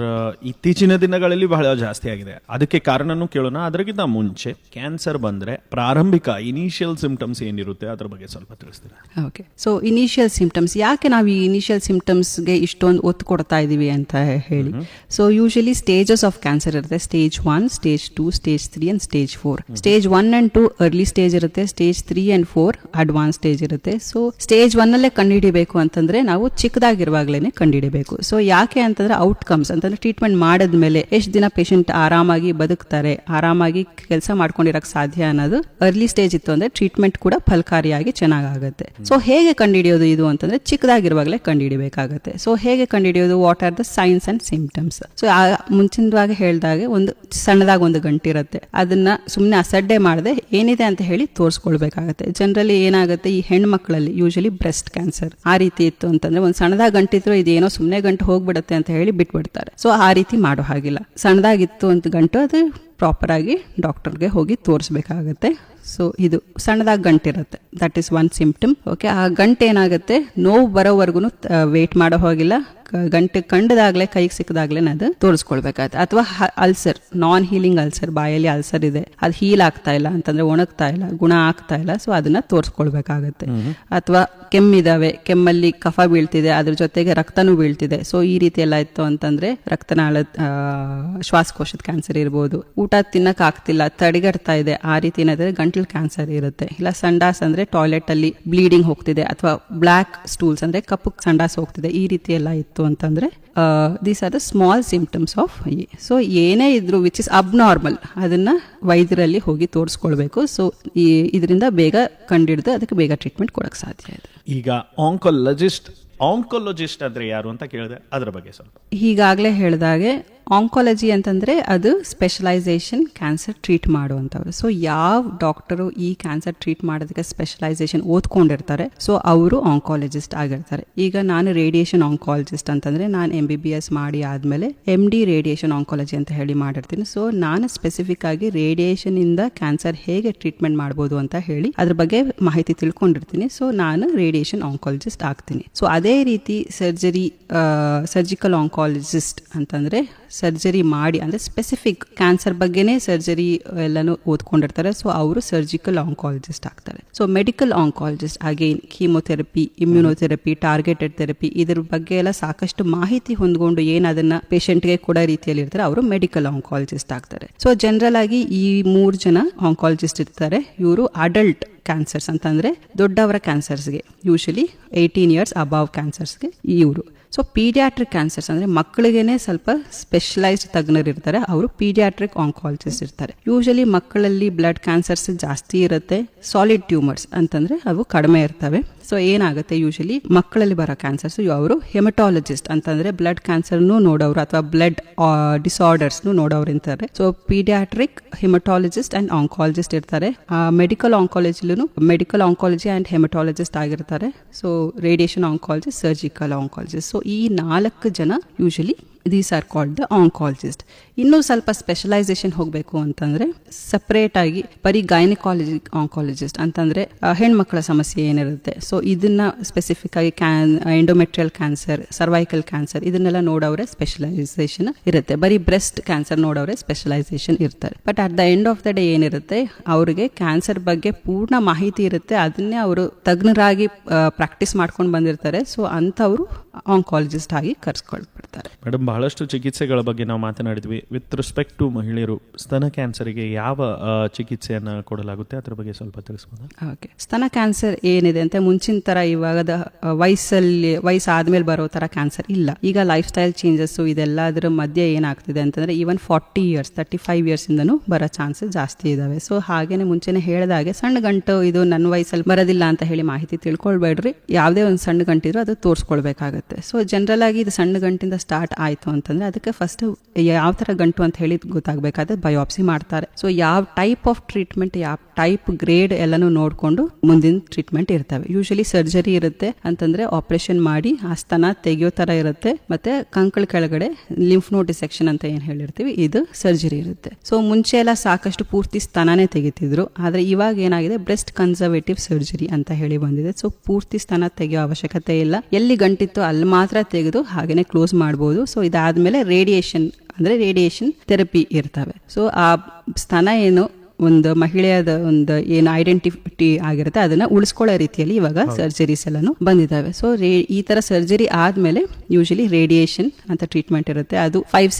ಇತ್ತೀಚಿನ ದಿನಗಳಲ್ಲಿ ಬಹಳ ಜಾಸ್ತಿ ಆಗಿದೆ. ಅದಕ್ಕೆ ಕಾರಣನೂ ಕೇಳೋಣ. ಅದಕ್ಕಿಂತ ಮುಂಚೆ ಕ್ಯಾನ್ಸರ್ ಬಂದ್ರೆ ಪ್ರಾರಂಭಿಕ ಇನಿಷಿಯಲ್ ಸಿಂಪ್ಟಮ್ಸ್ ಏನಿರುತ್ತೆ ಅದ್ರ ಬಗ್ಗೆ ಸ್ವಲ್ಪ ತಿಳಿಸ್ತೀರಾ? ಓಕೆ. ಸೊ ಇನಿಷಿಯಲ್ ಸಿಂಪ್ಟಮ್ಸ್, ಯಾಕೆ ನಾವು ಈ ಇನಿಷಿಯಲ್ ಸಿಂಪ್ಟಮ್ಸ್ಗೆ ಇಷ್ಟೊಂದು ಒತ್ತು ಕೊಡ್ತಾ ಇದೀವಿ ಅಂತ ಹೇಳಿ. So usually stages of cancer ಇರುತ್ತೆ. Stage 1, stage 2, stage 3 and stage 4. Stage 1 and 2 early stage ಇರುತ್ತೆ. ಸ್ಟೇಜ್ 3 and 4 ಅಡ್ವಾನ್ಸ್ ಸ್ಟೇಜ್ ಇರುತ್ತೆ. ಸೊ ಸ್ಟೇಜ್ 1 ಅಲ್ಲೇ ಕಂಡುಹಿಡಿಬೇಕು ಅಂತಂದ್ರೆ ನಾವು ಚಿಕ್ಕದಾಗಿರುವಾಗಲೇ ಕಂಡುಹಿಡಿಬೇಕು. ಸೊ ಯಾಕೆ ಅಂತಂದ್ರೆ ಔಟ್ಕಮ್ಸ್ ಅಂತಂದ್ರೆ ಟ್ರೀಟ್ಮೆಂಟ್ ಮಾಡಿದ್ಮೇಲೆ ಎಷ್ಟು ದಿನ ಪೇಷಂಟ್ ಆರಾಮಾಗಿ ಬದುಕ್ತಾರೆ, ಆರಾಮಾಗಿ ಕೆಲಸ ಮಾಡ್ಕೊಂಡಿರಕ್ ಸಾಧ್ಯ ಅನ್ನೋದು ಅರ್ಲಿ ಸ್ಟೇಜ್ ಇತ್ತು ಅಂದ್ರೆ ಟ್ರೀಟ್ಮೆಂಟ್ ಕೂಡ ಫಲಕಾರಿಯಾಗಿ ಚೆನ್ನಾಗುತ್ತೆ. ಸೊ ಹೇಗೆ ಕಂಡುಹಿಡಿಯೋದು ಇದು ಅಂತಂದ್ರೆ ಚಿಕ್ಕದಾಗಿರುವಾಗಲೇ ಕಂಡುಹಿಡಿಬೇಕಾಗತ್ತೆ. ಸೊ ಹೇಗೆ ಕಂಡುಹಿಡಿಯೋದು, what are the signs and symptoms. So ಮುಂಚಿನವಾಗಿ ಹೇಳಿದಾಗೆ ಒಂದು ಸಣ್ಣದಾಗ ಒಂದು ಗಂಟಿರುತ್ತೆ, ಅದನ್ನ ಸುಮ್ಮನೆ ಅಸಡ್ಡೆ ಮಾಡದೆ ಏನಿದೆ ಅಂತ ಹೇಳಿ ತೋರಿಸ್ಕೊಳ್ಬೇಕಾಗತ್ತೆ. ಜನರಲಿ ಏನಾಗುತ್ತೆ, ಈ ಹೆಣ್ಮಕ್ಳಲ್ಲಿ ಯೂಶಲಿ ಬ್ರೆಸ್ಟ್ ಕ್ಯಾನ್ಸರ್ ಆ ರೀತಿ ಇತ್ತು ಅಂತಂದ್ರೆ ಒಂದು ಸಣ್ಣದಾಗ ಗಂಟಿದ್ರು ಇದೇನೋ ಸುಮ್ಮನೆ ಗಂಟು ಹೋಗ್ಬಿಡುತ್ತೆ ಅಂತ ಹೇಳಿ ಬಿಟ್ಬಿಡ್ತಾರೆ. ಸೊ ಆ ರೀತಿ ಮಾಡೋ ಹಾಗಿಲ್ಲ. ಸಣ್ಣದಾಗಿತ್ತು ಅಂತ ಗಂಟು ಅದು ಪ್ರಾಪರ್ ಆಗಿ ಡಾಕ್ಟರ್ಗೆ ಹೋಗಿ ತೋರಿಸ್ಬೇಕಾಗತ್ತೆ. ಸೊ ಇದು ಸಣ್ಣದಾಗಿ ಗಂಟಿರುತ್ತೆ, that is one symptom. Okay. ಆ ಗಂಟು ಏನಾಗುತ್ತೆ, ನೋವು ಬರೋವರೆಗೂ ವೇಟ್ ಮಾಡೋ ಹೋಗಿಲ್ಲ, ಗಂಟೆ ಕಂಡದಾಗ್ಲೇ ಕೈಗೆ ಸಿಕ್ಕದಾಗ್ಲೇ ಅದು ತೋರಿಸ್ಕೊಳ್ಬೇಕಾಗತ್ತೆ. ಅಥವಾ ಅಲ್ಸರ್, ನಾನ್ ಹೀಲಿಂಗ್ ಅಲ್ಸರ್, ಬಾಯಲ್ಲಿ ಅಲ್ಸರ್ ಇದೆ, ಅದು ಹೀಲ್ ಆಗ್ತಾ ಇಲ್ಲ ಅಂತಂದ್ರೆ ಒಣಗ್ತಾ ಇಲ್ಲ, ಗುಣ ಆಗ್ತಾ ಇಲ್ಲ, ಸೊ ಅದನ್ನ ತೋರಿಸ್ಕೊಳ್ಬೇಕಾಗತ್ತೆ. ಅಥವಾ ಕೆಮ್ಮಿದಾವೆ, ಕೆಮ್ಮಲ್ಲಿ ಕಫ ಬೀಳ್ತಿದೆ, ಅದ್ರ ಜೊತೆಗೆ ರಕ್ತನೂ ಬೀಳ್ತಿದೆ. ಸೊ ಈ ರೀತಿ ಎಲ್ಲ ಇತ್ತು ಅಂತಂದ್ರೆ ರಕ್ತನಾಳ, ಶ್ವಾಸಕೋಶದ ಕ್ಯಾನ್ಸರ್ ಇರ್ಬೋದು. ಊಟ ತಿನ್ನಕ್ ಆಗ್ತಿಲ್ಲ, ತಡೆಗಟ್ತಾ ಇದೆ, ಆ ರೀತಿ ಏನಾದ್ರೆ ಗಂಟ್ಲು ಕ್ಯಾನ್ಸರ್ ಇರುತ್ತೆ. ಇಲ್ಲ ಸಂಡಾಸ್ ಅಂದ್ರೆ ಟಾಯ್ಲೆಟ್ ಅಲ್ಲಿ ಬ್ಲೀಡಿಂಗ್ ಹೋಗ್ತಿದೆ, ಅಥವಾ ಬ್ಲಾಕ್ ಸ್ಟೂಲ್ಸ್ ಅಂದ್ರೆ ಕಪ್ಪು ಸಂಡಾಸ್ ಹೋಗ್ತಿದೆ, ಈ ರೀತಿ ಎಲ್ಲ ಇತ್ತು ಅಂತಂದ್ರೆ these are the small symptoms of. So ಏನೇ ಇದ್ರು ವಿಚ್ ಇಸ್ ಅಬ್ನಾರ್ಮಲ್ ಅದನ್ನ ವೈದ್ಯರಲ್ಲಿ ಹೋಗಿ ತೋರಿಸ್ಕೊಳ್ಬೇಕು. ಸೊ ಇದರಿಂದ ಬೇಗ ಕಂಡಿಡಿದು ಅದಕ್ಕೆ ಬೇಗ ಟ್ರೀಟ್ಮೆಂಟ್ ಕೊಡಕ್ ಸಾಧ್ಯ ಇದೆ. ಈಗ ಆಂಕೊಲಜಿಸ್ಟ್ ಅಂದ್ರೆ ಯಾರು ಅಂತ ಕೇಳಿದೆ, ಅದರ ಬಗ್ಗೆ ಸ್ವಲ್ಪ. ಈಗಾಗಲೇ ಹೇಳಿದಾಗೆ ಆಂಕಾಲಜಿ ಅಂತಂದ್ರೆ ಅದು ಸ್ಪೆಷಲೈಸೇಷನ್ ಕ್ಯಾನ್ಸರ್ ಟ್ರೀಟ್ ಮಾಡುವಂಥವ್ರು. ಸೊ ಯಾವ ಡಾಕ್ಟರು ಈ ಕ್ಯಾನ್ಸರ್ ಟ್ರೀಟ್ ಮಾಡೋದಕ್ಕೆ ಸ್ಪೆಷಲೈಸೇಷನ್ ಓದ್ಕೊಂಡಿರ್ತಾರೆ, ಸೊ ಅವರು ಆಂಕಾಲಜಿಸ್ಟ್ ಆಗಿರ್ತಾರೆ. ಈಗ ನಾನು ರೇಡಿಯೇಷನ್ ಆಂಕಾಲಜಿಸ್ಟ್ ಅಂತಂದ್ರೆ ನಾನು MBBS ಮಾಡಿ ಆದ್ಮೇಲೆ MD ರೇಡಿಯೇಷನ್ ಆಂಕಾಲಜಿ ಅಂತ ಹೇಳಿ ಮಾಡಿರ್ತೀನಿ. ಸೊ ನಾನು ಸ್ಪೆಸಿಫಿಕ್ ಆಗಿ ರೇಡಿಯೇಷನ್ ಇಂದ ಕ್ಯಾನ್ಸರ್ ಹೇಗೆ ಟ್ರೀಟ್ಮೆಂಟ್ ಮಾಡ್ಬೋದು ಅಂತ ಹೇಳಿ ಅದ್ರ ಬಗ್ಗೆ ಮಾಹಿತಿ ತಿಳ್ಕೊಂಡಿರ್ತೀನಿ. ಸೊ ನಾನು ರೇಡಿಯೇಷನ್ ಆಂಕಾಲಜಿಸ್ಟ್ ಆಗ್ತೀನಿ. ಸೊ ಅದೇ ರೀತಿ ಸರ್ಜಿಕಲ್ ಆಂಕಾಲಜಿಸ್ಟ್ ಅಂತಂದ್ರೆ ಸರ್ಜರಿ ಮಾಡಿ ಅಂದ್ರೆ ಸ್ಪೆಸಿಫಿಕ್ ಕ್ಯಾನ್ಸರ್ ಬಗ್ಗೆನೇ ಸರ್ಜರಿ ಎಲ್ಲಾನು ಓದ್ಕೊಂಡಿರ್ತಾರೆ. ಸೊ ಅವರು ಸರ್ಜಿಕಲ್ ಆಂಕಾಲಜಿಸ್ಟ್ ಆಗ್ತಾರೆ. So medical oncologist again chemotherapy, immunotherapy, targeted therapy ಇದ್ರ ಬಗ್ಗೆ ಎಲ್ಲ ಸಾಕಷ್ಟು ಮಾಹಿತಿ ಹೊಂದ್ಕೊಂಡು ಏನ್ ಅದನ್ನ ಪೇಷಂಟ್ಗೆ ಕೊಡೋ ರೀತಿಯಲ್ಲಿ ಇರ್ತಾರೆ, ಅವರು ಮೆಡಿಕಲ್ ಆಂಕಾಲಜಿಸ್ಟ್ ಆಗ್ತಾರೆ. ಸೊ ಜನರಲ್ ಆಗಿ ಈ 3 ಜನ ಆಂಕಾಲಜಿಸ್ಟ್ ಇರ್ತಾರೆ. ಇವರು ಅಡಲ್ಟ್ ಕ್ಯಾನ್ಸರ್ಸ್ ಅಂತಂದ್ರೆ ದೊಡ್ಡವರ ಕ್ಯಾನ್ಸರ್ಸ್ಗೆ, ಯೂಶಲಿ 18 ಇಯರ್ಸ್ ಅಬವ್ ಕ್ಯಾನ್ಸರ್ಸ್ಗೆ ಇವರು. ಸೊ ಪೀಡಿಯಾಟ್ರಿಕ್ ಕ್ಯಾನ್ಸರ್ಸ್ ಅಂದ್ರೆ ಮಕ್ಕಳಿಗೇನೆ ಸ್ವಲ್ಪ ಸ್ಪೆಷಲೈಸ್ಡ್ ತಜ್ಞರು ಇರ್ತಾರೆ, ಅವರು ಪೀಡಿಯಾಟ್ರಿಕ್ ಆಂಕಾಲಜಿಸ್ಟ್ ಇರ್ತಾರೆ. ಯೂಶಲಿ ಮಕ್ಕಳಲ್ಲಿ ಬ್ಲಡ್ ಕ್ಯಾನ್ಸರ್ಸ್ ಜಾಸ್ತಿ ಇರುತ್ತೆ, ಸಾಲಿಡ್ ಟ್ಯೂಮರ್ಸ್ ಅಂತಂದ್ರೆ ಅವು ಕಡಿಮೆ ಇರ್ತವೆ. ಸೊ ಏನಾಗುತ್ತೆ, ಯೂಶಲಿ ಮಕ್ಕಳಲ್ಲಿ ಬರೋ ಕ್ಯಾನ್ಸರ್ಸ್ ಅವರು ಹೆಮಟಾಲಜಿಸ್ಟ್ ಅಂತಂದ್ರೆ ಬ್ಲಡ್ ಕ್ಯಾನ್ಸರ್ನು ನೋಡೋರು ಅಥವಾ ಬ್ಲಡ್ ಡಿಸಾರ್ಡರ್ಸ್ನು ನೋಡೋರು ಇರ್ತಾರೆ. So paediatric haematologist and oncologist ಇರ್ತಾರೆ. ಮೆಡಿಕಲ್ ಆಂಕಾಲಜಿ ಅಂಡ್ ಹೆಮಟಾಲಜಿಸ್ಟ್ ಆಗಿರ್ತಾರೆ. So radiation oncologist, surgical oncologist. So ಈ 4 ಜನ usually these are called the oncologist. ಇನ್ನೂ ಸ್ವಲ್ಪ ಸ್ಪೆಷಲೈಸೇಷನ್ ಹೋಗಬೇಕು ಅಂತಂದ್ರೆ ಸಪರೇಟ್ ಆಗಿ ಬರೀ ಗೈನಕಾಲಜಿ ಆಂಕಾಲಜಿಸ್ಟ್ ಅಂತಂದ್ರೆ ಹೆಣ್ಮಕ್ಳ ಸಮಸ್ಯೆ ಏನಿರುತ್ತೆ, ಸೊ ಇದನ್ನ ಸ್ಪೆಸಿಫಿಕ್ ಆಗಿ ಎಂಡೋಮೆಟ್ರಿಯಲ್ ಕ್ಯಾನ್ಸರ್, ಸರ್ವೈಕಲ್ ಕ್ಯಾನ್ಸರ್ ಇದನ್ನೆಲ್ಲ ನೋಡೋರೆ ಸ್ಪೆಷಲೈಸೇಷನ್ ಇರುತ್ತೆ. ಬರೀ ಬ್ರೆಸ್ಟ್ ಕ್ಯಾನ್ಸರ್ ನೋಡೋರೆ ಸ್ಪೆಷಲೈಸೇಷನ್ ಇರ್ತಾರೆ. But at the end of the day ಏನಿರುತ್ತೆ, ಅವ್ರಿಗೆ ಕ್ಯಾನ್ಸರ್ ಬಗ್ಗೆ ಪೂರ್ಣ ಮಾಹಿತಿ ಇರುತ್ತೆ, ಅದನ್ನೇ ಅವರು ತಜ್ಞರಾಗಿ ಪ್ರಾಕ್ಟೀಸ್ ಮಾಡ್ಕೊಂಡು ಬಂದಿರ್ತಾರೆ. ಸೊ ಅಂಥವ್ರು ಆಂಕಾಲಜಿಸ್ಟ್ ಆಗಿ ಕರ್ಸ್ಕೊಳ್ಬಿಡ್ತಾರೆ. ಮೇಡಮ್, ಬಹಳಷ್ಟು ಚಿಕಿತ್ಸೆಗಳ ಬಗ್ಗೆ ನಾವು ಮಾತನಾಡಿದ್ವಿ. ವಿತ್ ರೆಸ್ಪೆಕ್ಟ್ ಟು ಮಹಿಳೆಯರು ಸ್ತನ ಕ್ಯಾನ್ಸರ್ಗೆ ಯಾವ ಚಿಕಿತ್ಸೆಯನ್ನ ಕೊಡಲಾಗುತ್ತೆ ಅದ್ರ ಬಗ್ಗೆ ಸ್ವಲ್ಪ ತಿಳಿಸ್ಬೋದಾ? ಓಕೆ, ಸ್ತನ ಕ್ಯಾನ್ಸರ್ ಏನಿದೆ ಅಂತ ಮುಂಚಿನ ತರ ಇವಾಗದ ವಯಸ್ಸಾದ್ಮೇಲೆ ಬರೋ ತರ ಕ್ಯಾನ್ಸರ್ ಇಲ್ಲ. ಈಗ ಲೈಫ್ ಸ್ಟೈಲ್ ಚೇಂಜಸ್ ಇದೆಲ್ಲ ಅದ್ರ ಮಧ್ಯೆ ಏನಾಗ್ತಿದೆ ಅಂತಂದ್ರೆ ಈವನ್ 40 ಇಯರ್ಸ್ 35 ಇಯರ್ಸ್ ಇಂದನೂ ಬರೋ ಚಾನ್ಸಸ್ ಜಾಸ್ತಿ ಇದಾವೆ. ಸೊ ಹಾಗೇನೆ ಮುಂಚೆನೆ ಹೇಳಿದಾಗೆ ಸಣ್ಣ ಗಂಟು ಇದು ನನ್ನ ವಯಸ್ಸಲ್ಲಿ ಬರೋದಿಲ್ಲ ಅಂತ ಹೇಳಿ ಮಾಹಿತಿ ತಿಳ್ಕೊಳ್ಬೇಡ್ರಿ. ಯಾವುದೇ ಒಂದು ಸಣ್ಣ ಗಂಟಿದ್ರು ಅದು ತೋರಿಸ್ಕೊಳ್ಬೇಕಾಗತ್ತೆ. ಸೊ ಜನರಲ್ ಆಗಿ ಇದು ಸಣ್ಣ ಗಂಟಿಂದ ಸ್ಟಾರ್ಟ್ ಆಯ್ತು ಅಂತಂದ್ರೆ ಅದಕ್ಕೆ ಫಸ್ಟ್ ಯಾವ ತರ ಗಂಟು ಅಂತ ಹೇಳಿ ಗೊತ್ತಾಗಬೇಕಾದ್ರೆ ಬಯೋಪ್ಸಿ ಮಾಡ್ತಾರೆ. ಸೊ ಯಾವ ಟೈಪ್ ಆಫ್ ಟ್ರೀಟ್ಮೆಂಟ್, ಯಾವ ಟೈಪ್ ಗ್ರೇಡ್ ಎಲ್ಲಾನು ನೋಡ್ಕೊಂಡು ಮುಂದಿನ ಟ್ರೀಟ್ಮೆಂಟ್ ಇರ್ತವೆ. ಯೂಶಲಿ ಸರ್ಜರಿ ಇರುತ್ತೆ ಅಂತಂದ್ರೆ ಆಪರೇಷನ್ ಮಾಡಿ ಆ ಸ್ತನ ತೆಗಿಯೋ ತರ ಇರುತ್ತೆ, ಮತ್ತೆ ಕಂಕಳ ಕೆಳಗಡೆ ಲಿಂಫ್ ನೋಡ್ ಡಿಸೆಕ್ಷನ್ ಅಂತ ಏನ್ ಹೇಳಿರ್ತೀವಿ, ಇದು ಸರ್ಜರಿ ಇರುತ್ತೆ. ಸೊ ಮುಂಚೆ ಎಲ್ಲ ಸಾಕಷ್ಟು ಪೂರ್ತಿ ಸ್ತನನೇ ತೆಗಿತಿದ್ರು, ಆದ್ರೆ ಇವಾಗ ಏನಾಗಿದೆ ಬ್ರೆಸ್ಟ್ ಕನ್ಸರ್ವೇಟಿವ್ ಸರ್ಜರಿ ಅಂತ ಹೇಳಿ ಬಂದಿದೆ. ಸೊ ಪೂರ್ತಿ ಸ್ತನ ತೆಗೆಯೋ ಅವಶ್ಯಕತೆ ಇಲ್ಲ, ಎಲ್ಲಿ ಗಂಟಿತ್ತು ಅಲ್ಲಿ ಮಾತ್ರ ತೆಗೆದು ಹಾಗೇನೆ ಕ್ಲೋಸ್ ಮಾಡಬಹುದು. ಸೊ ಇದಾದ್ಮೇಲೆ ರೇಡಿಯೇಷನ್ ಥೆರಪಿ ಇರ್ತವೆ. ಸೊ ಆ ಸ್ತನ ಏನು ಒಂದು ಮಹಿಳೆಯದ ಒಂದು ಏನು ಐಡೆಂಟಿಟಿ ಆಗಿರುತ್ತೆ ಅದನ್ನ ಉಳಿಸ್ಕೊಳ್ಳೋ ರೀತಿಯಲ್ಲಿ ಇವಾಗ ಸರ್ಜರೀಸ್ ಎಲ್ಲಾನು ಬಂದಿದ್ದಾವೆ. ಸೊ ಈ ತರ ಸರ್ಜರಿ ಆದ್ಮೇಲೆ ಯೂಶಲಿ ರೇಡಿಯೇಷನ್ ಅಂತ ಟ್ರೀಟ್ಮೆಂಟ್ ಇರುತ್ತೆ. ಅದು 25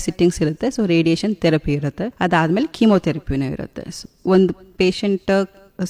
ಸಿಟ್ಟಿಂಗ್ಸ್ ಇರುತ್ತೆ. ಸೊ ರೇಡಿಯೇಷನ್ ಥೆರಪಿ ಇರುತ್ತೆ. ಅದಾದ್ಮೇಲೆ ಕೀಮೋಥೆರಪಿನೂ ಇರುತ್ತೆ. ಒಂದು ಪೇಷಂಟ್